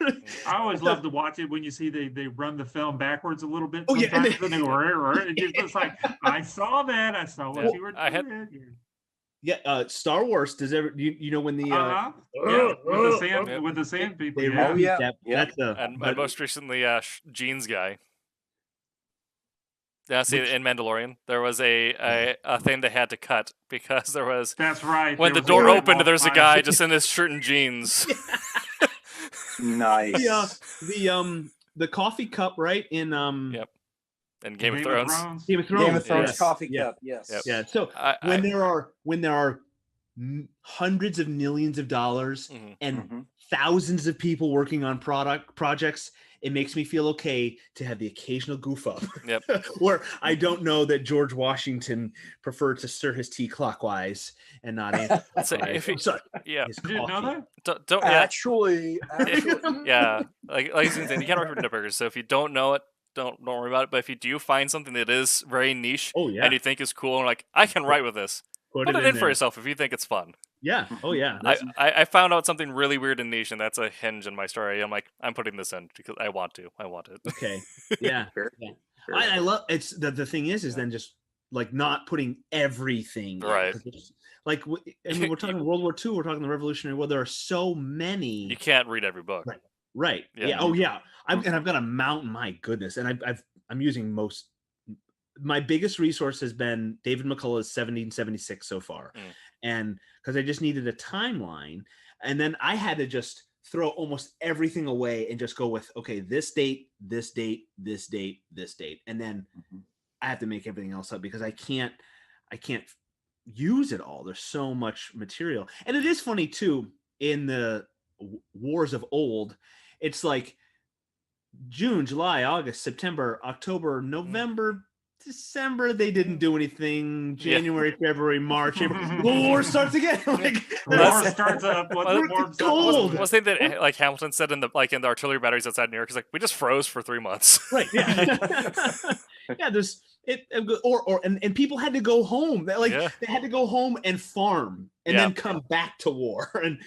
I always love to watch it when you see they run the film backwards a little bit. Oh, yeah, and and they go, and it's like, I saw that. I saw what you were doing. Star Wars. Does ever you know when the with the sand people? And most recently, Gene's guy. Yeah, see, in Mandalorian, there was a thing they had to cut because there was. That's right. When the door opened, there's a guy just in his shirt and jeans. Nice. The coffee cup, right? In And Game of Thrones. Game of Thrones coffee cup. Yes. Yep. Yeah. So when there are hundreds of millions of dollars and thousands of people working on projects, it makes me feel okay to have the occasional goof up. Yep. Where I don't know that George Washington preferred to stir his tea clockwise and not Did you know that? Don't actually. Yeah. Like you can't write for nitpickers. So if you don't know it, don't worry about it. But if you do find something that is very niche and you think is cool and like, I can write with this, put it in for yourself if you think it's fun. Yeah. Oh yeah. I found out something really weird and niche, and that's a hinge in my story. I'm like, I'm putting this in because I want to. I want it. Okay. Yeah. I love it's the thing is then just like not putting everything right. Like we're talking World War II, we're talking the Revolutionary War. There are so many. You can't read every book. Right. Yeah. Oh yeah. I've got a mountain. My goodness. And I'm using most. My biggest resource has been David McCullough's 1776 so far, and because I just needed a timeline, and then I had to just throw almost everything away and just go with this date, this date, this date, this date, and then I have to make everything else up because I can't use it all. There's so much material, and it is funny too. In the wars of old, it's like June, July, August, September, October, November, December, they didn't do anything. January, February, March, April, the war starts again. Like, the war starts up. Cold. Was the thing that like Hamilton said in the artillery batteries outside New York is like, we just froze for 3 months. Right. Yeah. Yeah. There's it, and people had to go home. They had to go home and farm and then come back to war. And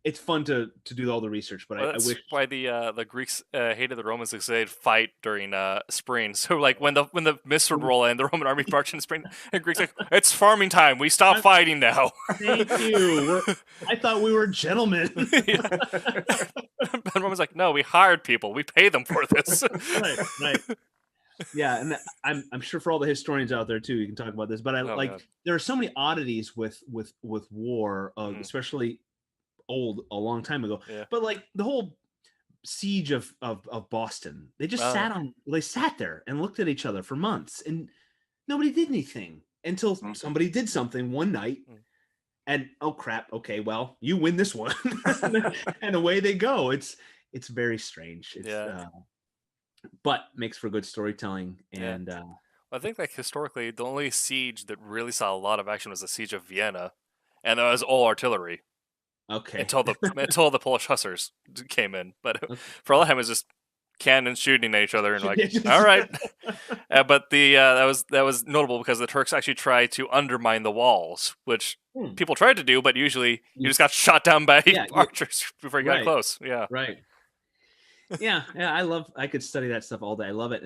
it's fun to do all the research, but I wish why the Greeks hated the Romans because they'd fight during spring. So like when the mists would roll in, the Roman army marched in spring, and Greeks like, it's farming time. We stop fighting now. Thank you. I thought we were gentlemen. But Roman's like, no, we hired people. We pay them for this. Right. Yeah, and I'm sure for all the historians out there too, you can talk about this. But there are so many oddities with war, especially a long time ago, but like the whole siege of Boston. They just sat there and looked at each other for months, and nobody did anything until somebody did something one night. And oh crap, okay, well, you win this one. And away they go. It's very strange. But makes for good storytelling. And I think like historically the only siege that really saw a lot of action was the siege of Vienna, and that was all artillery. Okay. Until the Polish hussars came in, but for a lot of time it was just cannons shooting at each other, and like, all right. But that was notable because the Turks actually tried to undermine the walls, which people tried to do, but usually you just got shot down by archers before you got close. Yeah, right. Yeah, I could study that stuff all day. I love it,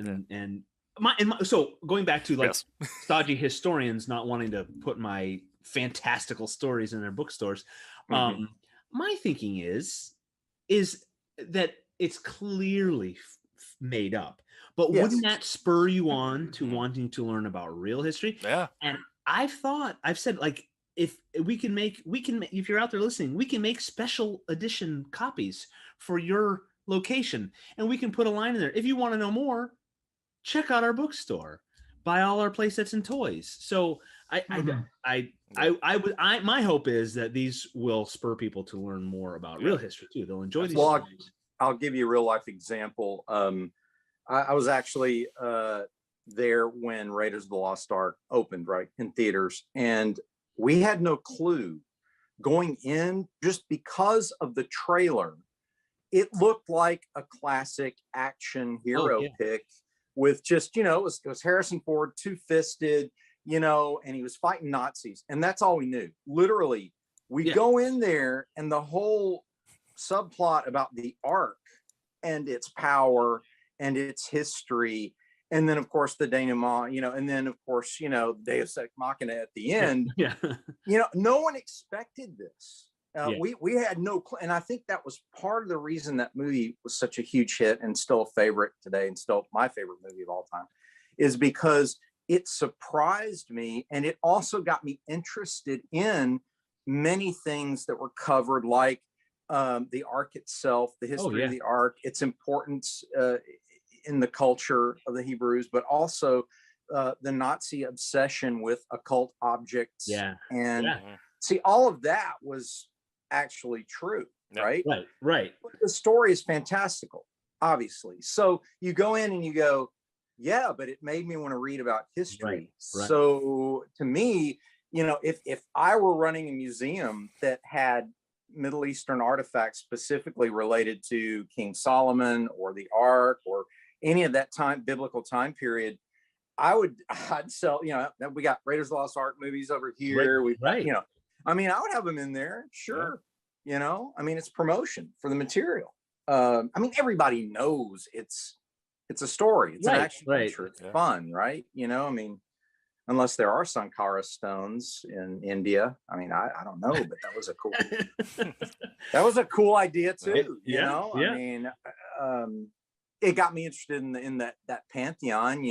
so going back to like stodgy historians not wanting to put my fantastical stories in their bookstores. My thinking is that it's clearly made up, but wouldn't that spur you on to wanting to learn about real history? Yeah. And I've said, like, if if you're out there listening, we can make special edition copies for your location, and we can put a line in there. If you want to know more, check out our bookstore, buy all our play sets and toys. So my hope is that these will spur people to learn more about real history too. They'll enjoy these stories. I'll give you a real life example. I was actually there when Raiders of the Lost Ark opened, right, in theaters, and we had no clue going in, just because of the trailer. It looked like a classic action hero pick with just, it was Harrison Ford, two-fisted, and he was fighting Nazis, and that's all we knew. Literally, we go in there, and the whole subplot about the Ark and its power and its history, and then of course the denouement, and then of course Deus Ex Machina at the end. No one expected this. We had no clue, and I think that was part of the reason that movie was such a huge hit and still a favorite today, and still my favorite movie of all time, is because it surprised me, and it also got me interested in many things that were covered, like the Ark itself, the history of the Ark, its importance in the culture of the Hebrews, but also the Nazi obsession with occult objects. See, all of that was actually true, right? Right. But the story is fantastical, obviously. So you go in and you go, yeah, but it made me want to read about history. Right. So to me, if I were running a museum that had Middle Eastern artifacts specifically related to King Solomon or the Ark or any of that biblical time period, I'd sell, we got Raiders of the Lost Ark movies over here. I would have them in there. Sure. It's promotion for the material. Everybody knows it's a story. It's an action picture. It's fun, right? Unless there are Sankara stones in India. I don't know, but that was a cool idea too. It got me interested in that pantheon,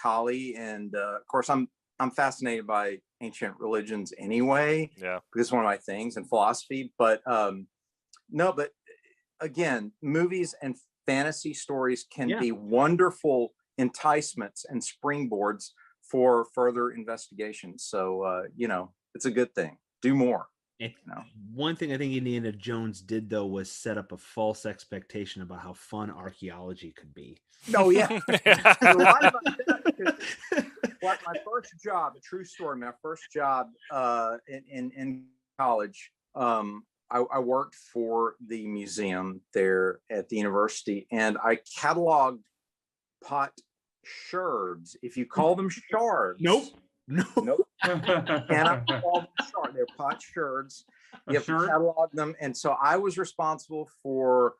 Kali, and of course I'm fascinated by ancient religions anyway. Yeah, because it's one of my things, and philosophy. But but again, movies and fantasy stories can be wonderful enticements and springboards for further investigation. So it's a good thing. Do more. One thing I think Indiana Jones did, though, was set up a false expectation about how fun archaeology could be. Oh yeah. You're right about that, like my first job, a true story, my first job in college, I worked for the museum there at the university, and I cataloged pot shards. If you call them shards. Nope. Cannot call them shards. They're pot shards. You have to catalog them. And so I was responsible for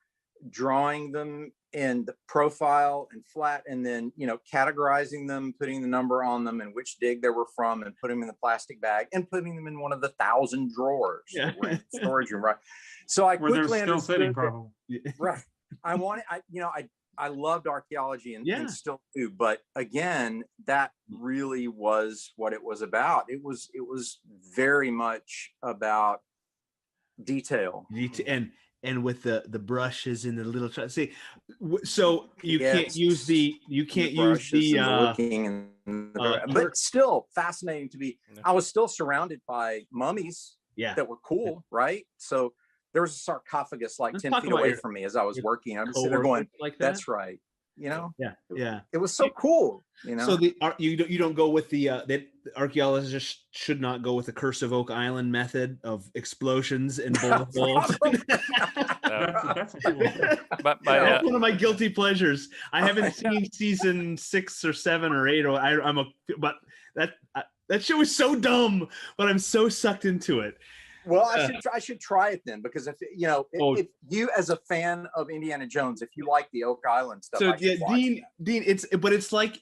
drawing them in the profile and flat, and then categorizing them, putting the number on them and which dig they were from, and putting them in the plastic bag and putting them in one of the 1,000 drawers that were in the storage room, right? So I where quickly they're still sitting, probably. Right. I loved archaeology and still do, but again, that really was what it was about. It was very much about detail. and with the brushes and the little see, so you can't use the looking but still fascinating to be. I was still surrounded by mummies that were cool, right? So there was a sarcophagus like 10 feet away from me as I was working. I'm sitting there going, that's right. You know, it was so cool. You know, so you don't go with the archaeologists should not go with the Curse of Oak Island method of explosions and bullet holes. That's a cool thing. But That's one of my guilty pleasures. I haven't seen season 6 or 7 or 8. But that show is so dumb, but I'm so sucked into it. Well, I should try it then, because if if you as a fan of Indiana Jones, if you like the Oak Island stuff, so Dean, it's like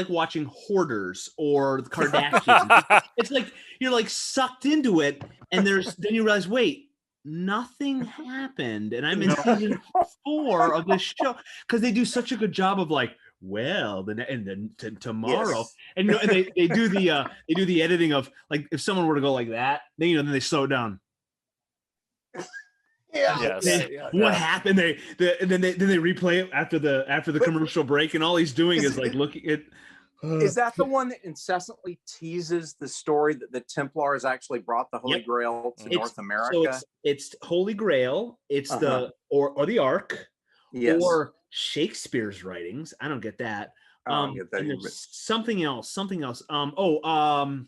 watching Hoarders or the Kardashians. It's like you're like sucked into it, and then you realize, wait, nothing happened, and I'm in season 4 of this show because they do such a good job of like, well, then tomorrow, and and they do the editing of like if someone were to go like that, then they slow it down. What happened? Then they replay it after the commercial break, and all he's doing is like looking at. Is that the one that incessantly teases the story that the Templars actually brought the Holy Grail to North America? So it's Holy Grail. It's the or the Ark. Yes. Or Shakespeare's writings. I don't get that. I don't get that and either. there's something else. The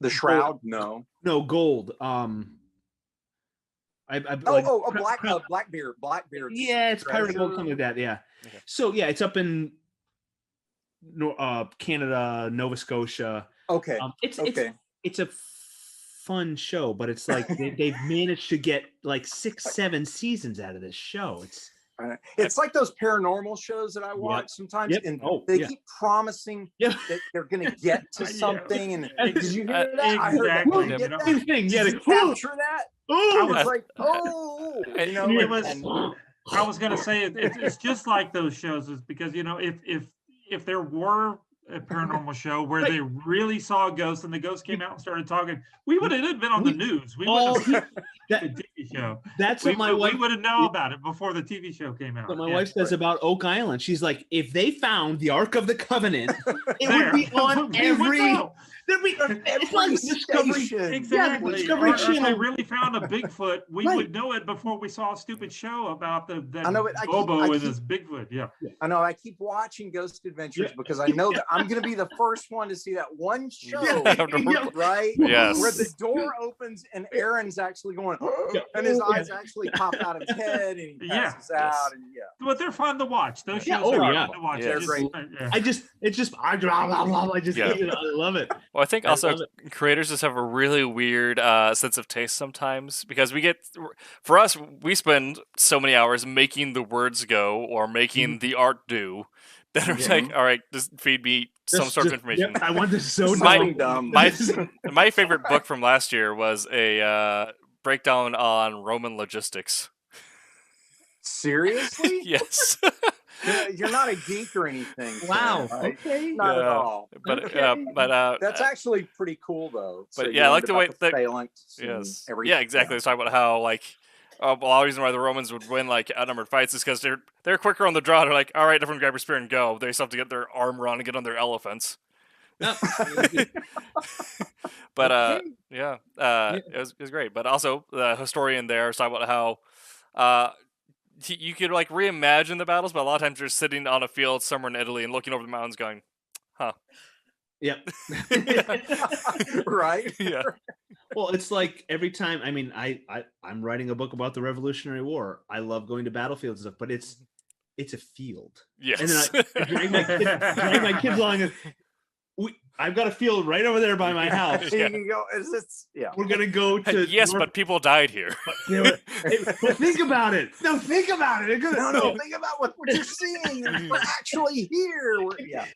Shroud. No, Gold. Blackbeard. Yeah, it's Pirate Gold, something like that. Yeah. Okay. So yeah, it's up in Canada, Nova Scotia. Okay. It's a fun show, but it's like they've managed to get like 6-7 seasons out of this show. It's like those paranormal shows that I watch sometimes, and they keep promising that they're going to get to something. And did you hear that? I heard that. Did you thing. Did you capture that? I was like, I was going to say it's just like those shows, is because if there were a paranormal show where they really saw a ghost and the ghost came out and started talking, we would have been on the news. We would have the TV show. That's what my wife we would have known about it before the TV show came out. What my wife says about Oak Island. She's like, if they found the Ark of the Covenant, it would be on every. It's like Discovery. Exactly. Yeah, Discovery or Channel. if they really found a Bigfoot, we would know it before we saw a stupid show about Bobo and his Bigfoot. Yeah. I know. I keep watching Ghost Adventures because I know that I'm going to be the first one to see that one show, right? Yes. Where the door opens and Aaron's actually going, and his eyes actually pop out of his head, and he passes out. And but they're fun to watch. Those shows are fun to watch. They're great. I love it. Well, I think also creators just have a really weird sense of taste sometimes, because for us, we spend so many hours making the words go or making the art do that it's like, all right, just feed me some sort of information. I want this so dumb. My favorite book from last year was a breakdown on Roman logistics. Seriously? Yes. You're not a geek or anything. Wow. Right? Okay. Not at all. But that's actually pretty cool though. But so I like the way that phalanx. Yes. Yeah, exactly. Let's talk about how the reason why the Romans would win outnumbered fights is because they're quicker on the draw. They're like, all right, everyone grab your spear and go. They still have to get their armor on and get on their elephants. But it was great. But also the historian there was talking about how you could reimagine the battles, but a lot of times you're sitting on a field somewhere in Italy and looking over the mountains going, huh. Yep. Right. Yeah. Well, it's like every time. I mean, I'm writing a book about the Revolutionary War. I love going to battlefields and stuff, but it's a field. Yes. And then I drag my kids along. And I've got a field right over there by my house. You can go. We're gonna go to. Yes, but people died here. But think about it. No, think about it. No, think about what you're seeing. We're actually here.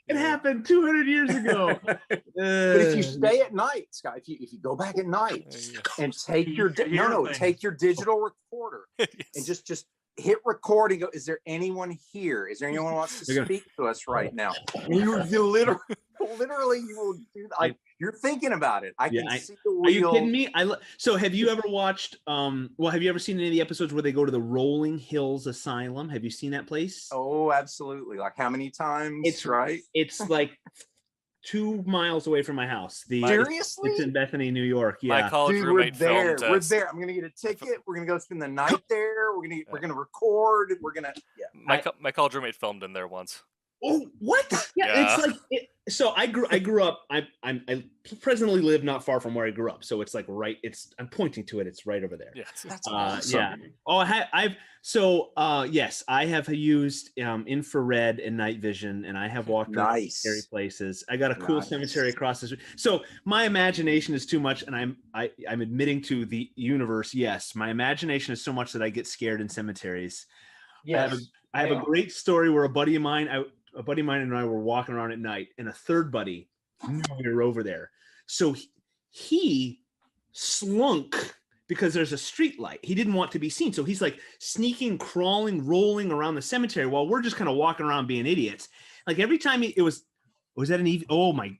It happened 200 years ago. But if you stay at night, Scott, if you go back at night and take your take your digital recorder and just hit record and go, is there anyone here? Is there anyone who wants to speak to us right now? And you literally you will do like you're thinking about it. I can see the wheel. Are you kidding me? So have you ever watched have you ever seen any of the episodes where they go to the Rolling Hills Asylum? Have you seen that place? Oh, absolutely. Like how many times? It's right. It's like 2 miles away from my house. Seriously? It's in Bethany, New York. Yeah. My college Dude, roommate we're filmed. there. I'm gonna get a ticket. We're gonna go spend the night there. We're gonna record. We're gonna My college roommate filmed in there once. Oh, what? Yeah. It's like so I grew up. I presently live not far from where I grew up. So it's like I'm pointing to it. It's right over there. Yes. That's awesome. Yeah. Oh, yes, I have used infrared and night vision, and I have walked around scary places. I got a cool cemetery across the street. So my imagination is too much, and I'm admitting to the universe. Yes, my imagination is so much that I get scared in cemeteries. Yes. I have a great story where a buddy of mine and I were walking around at night, and a third buddy knew we were over there. So he slunk because there's a street light. He didn't want to be seen. So he's like sneaking, crawling, rolling around the cemetery while we're just kind of walking around being idiots. Like every time was that an evening? Oh my,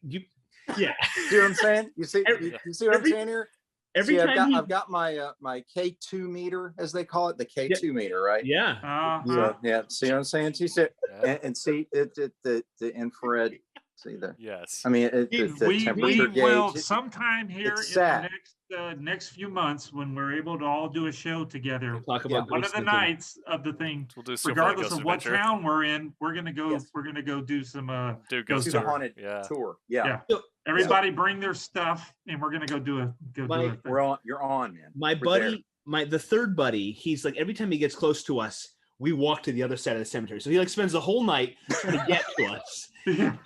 yeah. See what I'm saying? You see what I'm saying here? Every time I've got my my K2 meter, as they call it, the K2 meter, right? Yeah. So, yeah. See what I'm saying? See, and see the infrared. See the yes. I mean, we temperature will gauge. sometime here It's in the next few months when we're able to all do a show together. We'll talk about one of the nights of the thing, We'll do Silverline regardless Ghost of what Adventure. town we're in, we're gonna go. Yes. We're gonna go do some Do ghost Do the tour. haunted tour. Yeah. Yeah. Everybody bring their stuff, and we're gonna go do a thing. You're on, man. My buddy, the third buddy, he's like every time he gets close to us, we walk to the other side of the cemetery. So he like spends the whole night trying to get to us.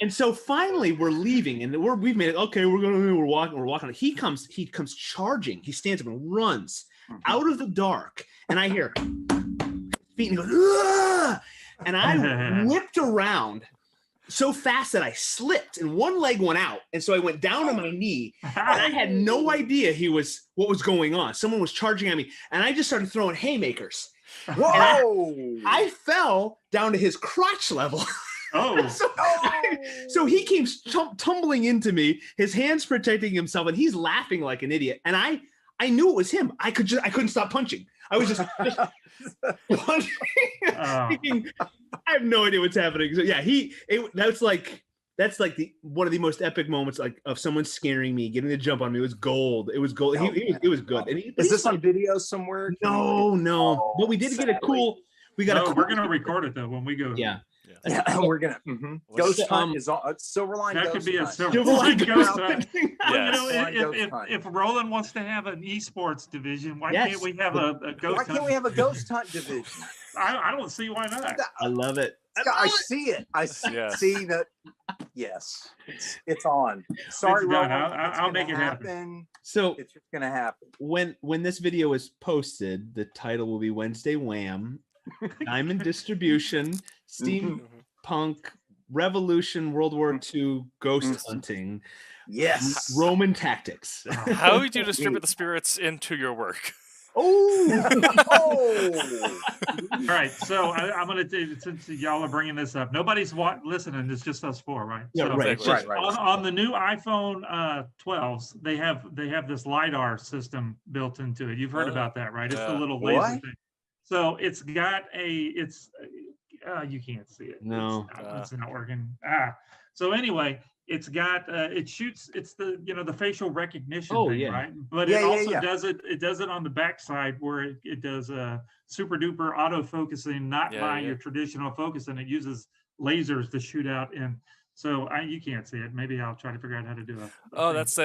And so finally we're leaving, and we've made it. Okay, we're walking. He comes charging. He stands up and runs out of the dark, and I hear feet, and he goes, "Ugh!" And I whipped around so fast that I slipped, and one leg went out, and so I went down on my knee, and I had no idea what was going on. Someone was charging at me, and I just started throwing haymakers. Whoa! I fell down to his crotch level. Oh. So he came tumbling into me, his hands protecting himself, and he's laughing like an idiot. And I knew it was him. I couldn't stop punching. I was just punching. Thinking, I have no idea what's happening. So yeah, that's like one of the most epic moments of someone scaring me, getting the jump on me. It was gold. It was gold. It was good. And is this on video somewhere? No. But we did get a cool. We're gonna record it though when we go. Yeah. Yeah, we're gonna Ghost Hunt is on Silverline. That Ghost could be a Hunt. Silverline Ghost Hunt. Yes. You know, if Roland wants to have an esports division, why can't we have a ghost Why hunt? can't we have a Ghost Hunt division? I don't see why not. I love it. I see it. I see that. Yes, it's on. Sorry, It's done. Roland. I'll make it happen. So it's just gonna happen. When this video is posted, the title will be Wednesday Wham, Diamond Distribution, Steampunk, Revolution, World War II, Ghost Hunting. Yes. Roman Tactics. How would you distribute the spirits into your work? Oh! All right, so I'm going to do, since y'all are bringing this up, nobody's listening. It's just us four, right? Yeah, so right. On the new iPhone 12s, they have this LiDAR system built into it. You've heard about that, right? It's the little laser thing. So it's got you can't see it. No, it's not working. So anyway, it's got it shoots. It's the facial recognition thing, right? But it also does it. It does it on the backside where it does super duper auto focusing, not by your traditional focusing. It uses lasers to shoot out, and so you can't see it. Maybe I'll try to figure out how to do it. That's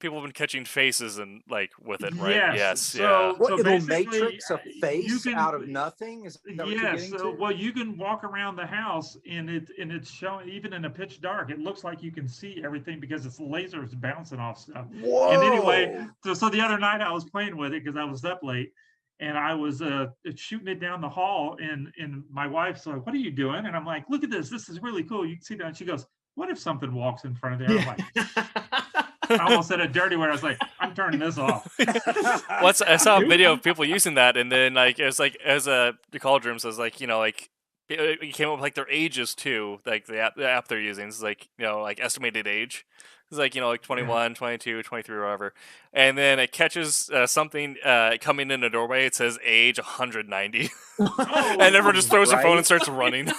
people have been catching faces and with it, right? Yes. Yeah. What, it'll matrix a face out of nothing? Is that what you're getting to? Well, you can walk around the house and it's showing, even in a pitch dark, it looks like you can see everything because it's lasers bouncing off stuff. Whoa. And anyway, so the other night I was playing with it because I was up late and I was shooting it down the hall, and my wife's like, "What are you doing?" And I'm like, "Look at this. This is really cool. You can see that." And she goes, "What if something walks in front of there?" I'm like, I almost said a dirty word. I was like, I'm turning this off. I saw a video of people using that, and then like it was like as the cauldron says, like like it came up with like their ages too, like the app they're using is like like estimated age. It's like like 21, 22, 23, or whatever, and then it catches something coming in a doorway. It says age 190, and everyone just throws their phone and starts running.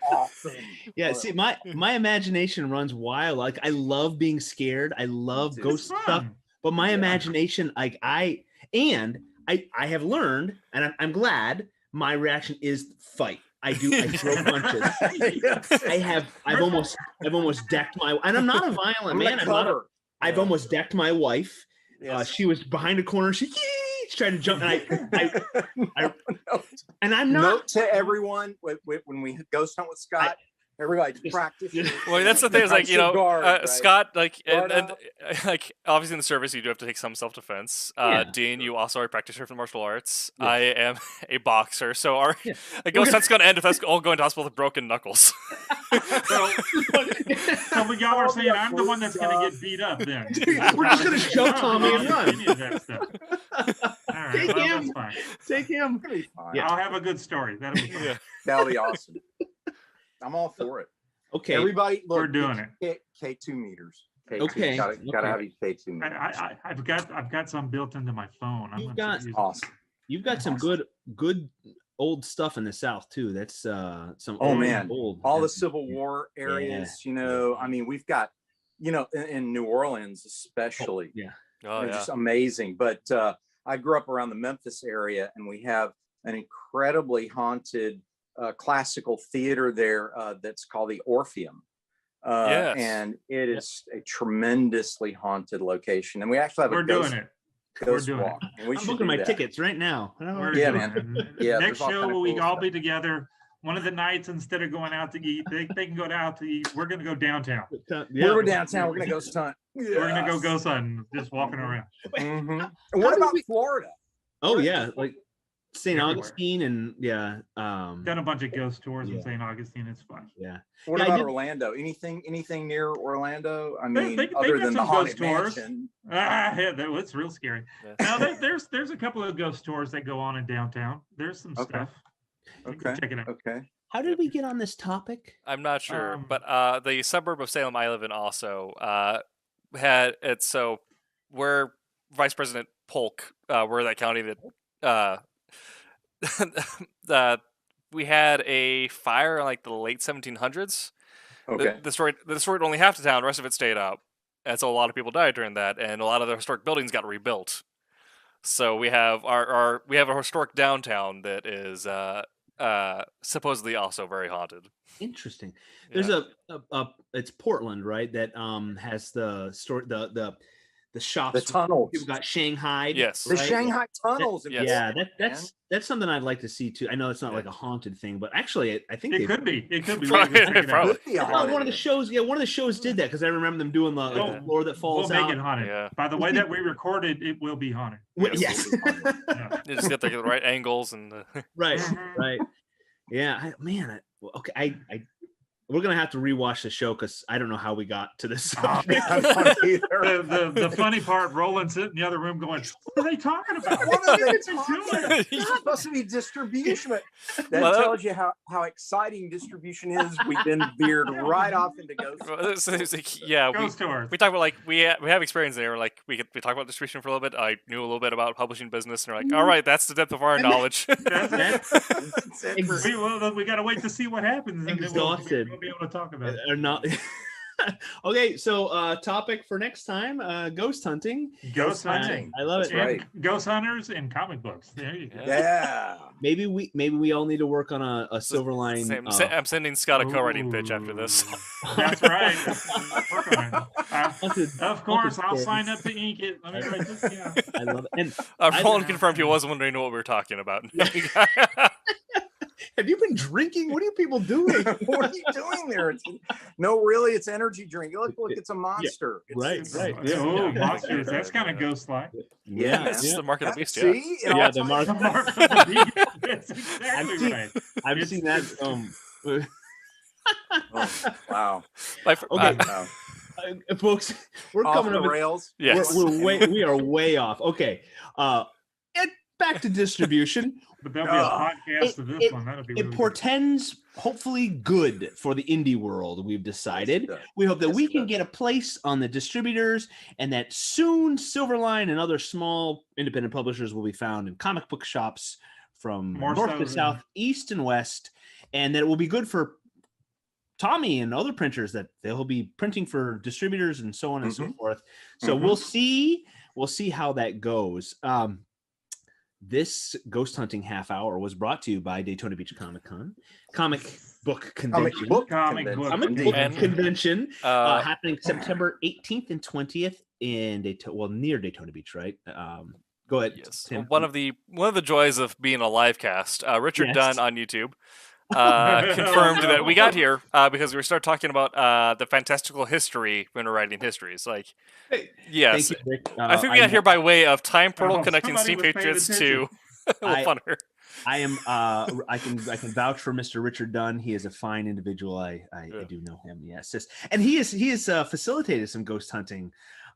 Awesome. Yeah, see, my imagination runs wild. Like, I love being scared. I love ghost stuff. But my imagination, like, I have learned, and I'm glad my reaction is fight. I throw punches. I've almost decked my, and I'm not a violent man. I've almost decked my wife. Yes. She was behind a corner. She tried to jump, and and I'm not. Note to everyone when we ghost hunt with Scott. Everybody practice. Well, that's the thing. Is like right? Scott, like and like obviously in the service you do have to take some self-defense. Dean, you also are a practitioner for martial arts. Yes. I am a boxer, so our ghost hunt's going to end if us all going to hospital with broken knuckles. So y'all are saying I'm the one that's going to get beat up then. We're just going to shove Tommy and run. Any of that stuff. All right, Take him. That's fine. Take him. Yeah. I'll have a good story. That'll be fun. That'll be awesome. I'm all for it. Okay, everybody, look, we're doing it. K2 meters. K2. Okay, gotta have your K2 meters. I've got some built into my phone. Awesome. You've got some good old stuff in the South too. That's some old. All the Civil War areas. I mean, we've got in New Orleans especially. Just amazing. But I grew up around the Memphis area, and we have an incredibly haunted classical theater there that's called the Orpheum. And it is a tremendously haunted location. And we actually have ghost walk. I'm booking my tickets right now. Yeah, man. Yeah, next show we all be together. One of the nights, instead of going out to eat, they can go out to eat. We're going to go downtown. We're downtown. We're going to go hunt. Yes. We're going to go ghost hunting, just walking around. Mm-hmm. And what about Florida? Oh, yeah. Like St. Augustine and done a bunch of ghost tours in St. Augustine. It's fun. Yeah. What about Orlando? Anything near Orlando? I mean, other than the haunted mansion. It's real scary. Now there's a couple of ghost tours that go on in downtown. There's some stuff. Okay. Check it out. Okay. How did we get on this topic? I'm not sure, but the suburb of Salem I live in also had it. So where Vice President Polk, where that county that we had a fire in like the late 1700s. Okay. Destroyed only half the town. The rest of it stayed up, and so a lot of people died during that, and a lot of the historic buildings got rebuilt. So we have a historic downtown that is supposedly also very haunted. Interesting. There's it's Portland, right? That has the store the shops, the tunnels. People got Shanghai. Yes, the Shanghai tunnels. That's something I'd like to see too. I know it's not like a haunted thing, but actually, I think it could be. It could be. Probably. One of the shows, one of the shows did that because I remember them doing the floor that falls out. We'll make it haunted. Yeah. By the way that we recorded, it will be haunted. Yes. You just get the right angles and right. Yeah, okay. We're gonna have to rewatch the show because I don't know how we got to this. The funny part, Roland's sitting in the other room going, "What are they talking about? What are they talking about? It's supposed to be distribution." That tells you how exciting distribution is. We've been veered right off into ghost. Ghost tours. We talk about we have experience there. Like we talk about distribution for a little bit. I knew a little bit about publishing business, and we're like, all right, that's the depth of our knowledge. We got to wait to see what happens. Exhausted. We'll be able to talk about it. Or not. Okay, so topic for next time: ghost hunting. Ghost hunting. I love it. Right. Ghost hunters and comic books. There you go. Yeah. Maybe we all need to work on a Silverline. I'm sending Scott a co-writing pitch after this. That's right. Of course, I'll sign up to ink it. Let me write this down. I love it. And Roland confirmed he was wondering what we were talking about. Have you been drinking? What are you people doing? What are you doing there? It's energy drink. Look, it's a monster. Right. Monsters. That's kind of ghost-like. Yeah, it's the mark of the beast. See? The mark of the beast. That's exactly right. I've seen that. Wow. Okay. folks, we're Off coming the up. rails. Yes. We are way off. Okay. And back to distribution. But there'll be a podcast of this one. That'll be really It good. portends hopefully good for the indie world. We've decided. Yes, it does. We hope that Yes, we it can does. get a place on the distributors, and that soon Silverline and other small independent publishers will be found in comic book shops from More north so to than- south, east and west, and that it will be good for Tommy and other printers, that they'll be printing for distributors and so on and so forth. So we'll see how that goes. This ghost hunting half hour was brought to you by Daytona Beach Comic Con, comic book convention, convention happening September 18th and 20th in near Daytona Beach, right? Go ahead. Yes. Tim. One of the joys of being a live cast, Richard Yes. Dunn on YouTube confirmed that we got here because we started talking about the fantastical history when we're writing histories. Like, yes, Thank you, Rick. I think we got here by way of Time Portal Oh, connecting somebody Steam was paying Patriots to attention. Funner. I am. I can vouch for Mr. Richard Dunn. He is a fine individual. I do know him. Yes, and he has facilitated some ghost hunting.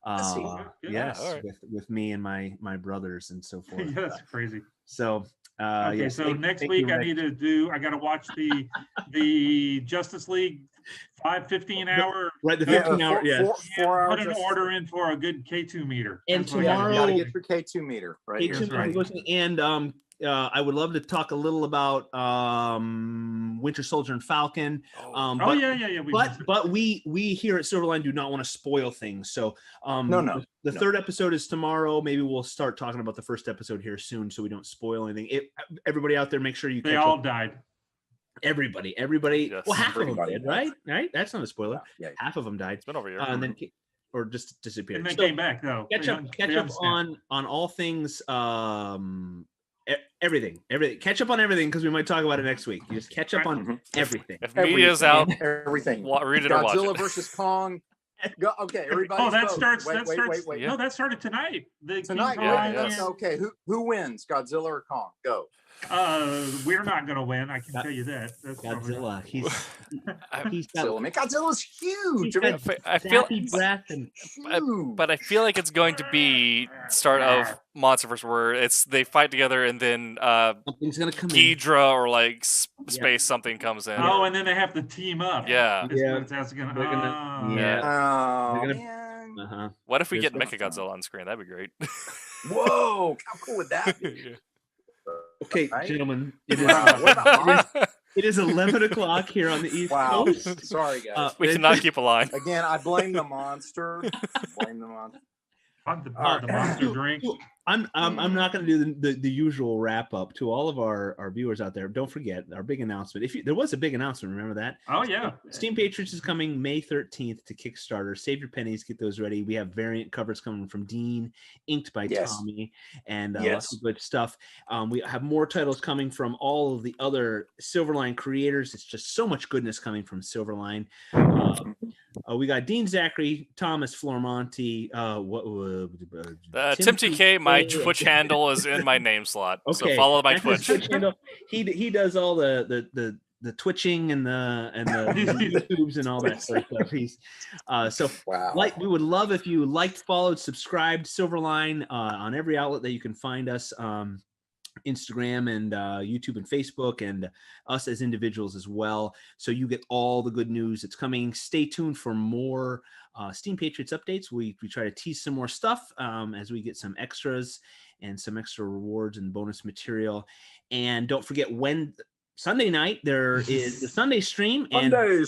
Yes, all right. with me and my brothers and so forth. Yeah, that's crazy. So Okay, yes, so thank next you, week I Rick. got to watch the Justice League 15 hour. Right, the 15 hour. Yeah. 4 hours. Put an order in for a good K2 meter. And That's what I gotta tomorrow- do. Gotta get your K2 meter, right? Hey, here. Tim, and I would love to talk a little about Winter Soldier and Falcon. Yeah. But we here at Silverline do not want to spoil things. So No. The third episode is tomorrow. Maybe we'll start talking about the first episode here soon, so we don't spoil anything. Everybody out there, make sure you. They catch all up. died. Everybody. Yes. Well, half of them Everybody did, died. right? That's not a spoiler. Yeah. Half of them died. It's been over here. And then or just disappeared. And they So, came back though. catch They up understand. on all things everything catch up on everything, because we might talk about it next week. You just catch up on everything. If media's out, everything. read it or watch Godzilla it. versus Kong. Okay, everybody. Oh, that starts. Wait. No, that started tonight. The Tonight, King right? Kong That's okay. Who wins, Godzilla or Kong? Go. We're not going to win. I can tell you that. That's probably Godzilla. He's got Godzilla. Man, Godzilla's huge. he's got I feel, zappy breath and but I feel like it's going to be start of Monsterverse where they fight together and then something's gonna come in. Ghidra or like space something comes in. Oh, and then they have to team up. Yeah. That's gonna. They're gonna- Yeah. Oh, They're man. Uh-huh. What if we There's get Mechagodzilla on screen? That'd be great. Whoa, how cool would that be? Okay, Right? gentlemen, What about it is 11 o'clock here on the East Wow. Coast. Sorry, guys. We cannot keep a line. Again, I blame the monster. Blame the monster. The monster drinks. I'm not going to do the usual wrap up to all of our viewers out there. Don't forget our big announcement. There was a big announcement, remember that? Oh yeah. Steam Patriots is coming May 13th to Kickstarter. Save your pennies, get those ready. We have variant covers coming from Dean, inked by Yes. Tommy, and Yes. lots of good stuff. We have more titles coming from all of the other Silverline creators. It's just so much goodness coming from Silverline. We got Dean Zachary, Thomas Flormonti, Tim TK, my Twitch handle is in my name slot. So Okay, follow my that's his Twitch. handle. He does all the twitching and the YouTubes and all that sort of stuff. He's Wow. we would love if you liked, followed, subscribed Silverline on every outlet that you can find us. Instagram and YouTube and Facebook, and us as individuals as well, so you get all the good news that's coming. Stay tuned for more Steam Patriots updates. We try to tease some more stuff as we get some extras and some extra rewards and bonus material. And don't forget, Sunday night there is the Sunday stream, and Sunday.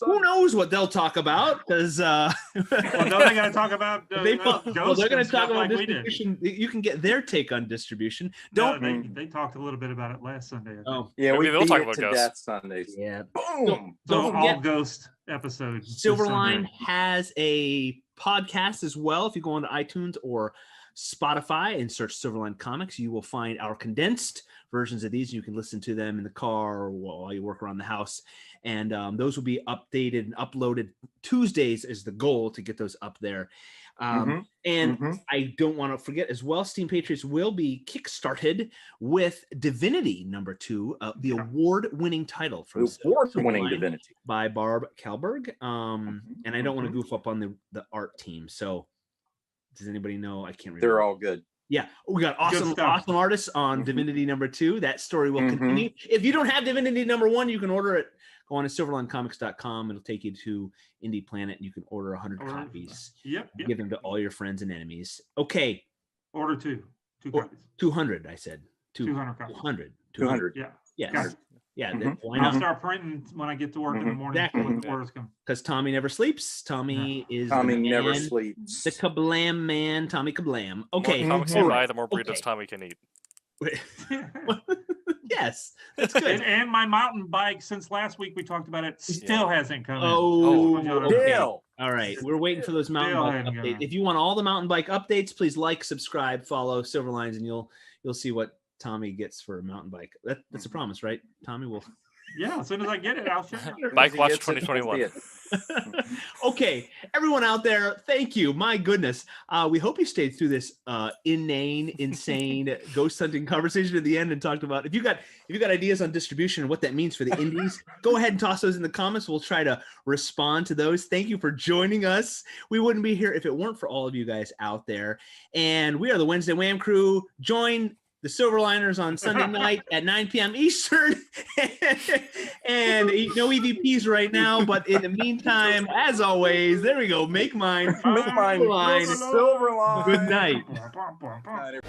who knows what they'll talk about, because Well, don't they got to talk about they're ghosts going to and talk stuff about like we did? distribution. You can get their take on distribution. No, Don't they talked a little bit about it last Sunday. I think. oh Yeah, Maybe we they'll beat talk it about to ghosts. death Sundays. yeah. Boom. So Don't all forget, ghost episodes. this Silverline Sunday. has a podcast as well. If you go onto iTunes or Spotify and search Silverline Comics, you will find our condensed versions of these. You can listen to them in the car or while you work around the house. And those will be updated and uploaded Tuesdays is the goal to get those up there. And I don't want to forget as well, Steam Patriots will be kickstarted with Divinity #2, the award-winning title from award-winning Divinity by Barb Kalberg. And I don't want to goof up on the art team. So does anybody know? I can't remember. They're all good. Yeah, we got awesome artists on Divinity #2. That story will continue. If you don't have Divinity #1, you can order it. Go on to silverlinecomics.com. It'll take you to Indie Planet, and you can order 100 copies. Yep. Give them to all your friends and enemies. Okay. Order two copies. 200, I said. 200 copies. 200. Yeah. Yes. Yeah. Why I'll not? start printing when I get to work in the morning. When the orders come. Because Tommy never sleeps. Tommy is Tommy the man, never sleeps. The Kablam man, Tommy Kablam. Okay. The more comics you buy, the more burritos Tommy can eat. Yes, that's good. And my mountain bike, since last week we talked about it, still hasn't come in. Okay. All right. We're waiting for those mountain bike updates. If you want all the mountain bike updates, please like, subscribe, follow Silverlines, and you'll see what Tommy gets for a mountain bike. That's a promise, right? Tommy will. Yeah, as soon as I get it, I'll share it. Bike Watch 2021. Okay, everyone out there, thank you. My goodness, we hope you stayed through this insane ghost hunting conversation at the end and talked about. If you got ideas on distribution and what that means for the indies, go ahead and toss those in the comments. We'll try to respond to those. Thank you for joining us. We wouldn't be here if it weren't for all of you guys out there. And we are the Wednesday Wham crew. Join the Silverliners on Sunday night at 9 p.m. Eastern. And no EVPs right now, but in the meantime, as always, there we go. Make mine. Make mine. Silverline. Good night. Night.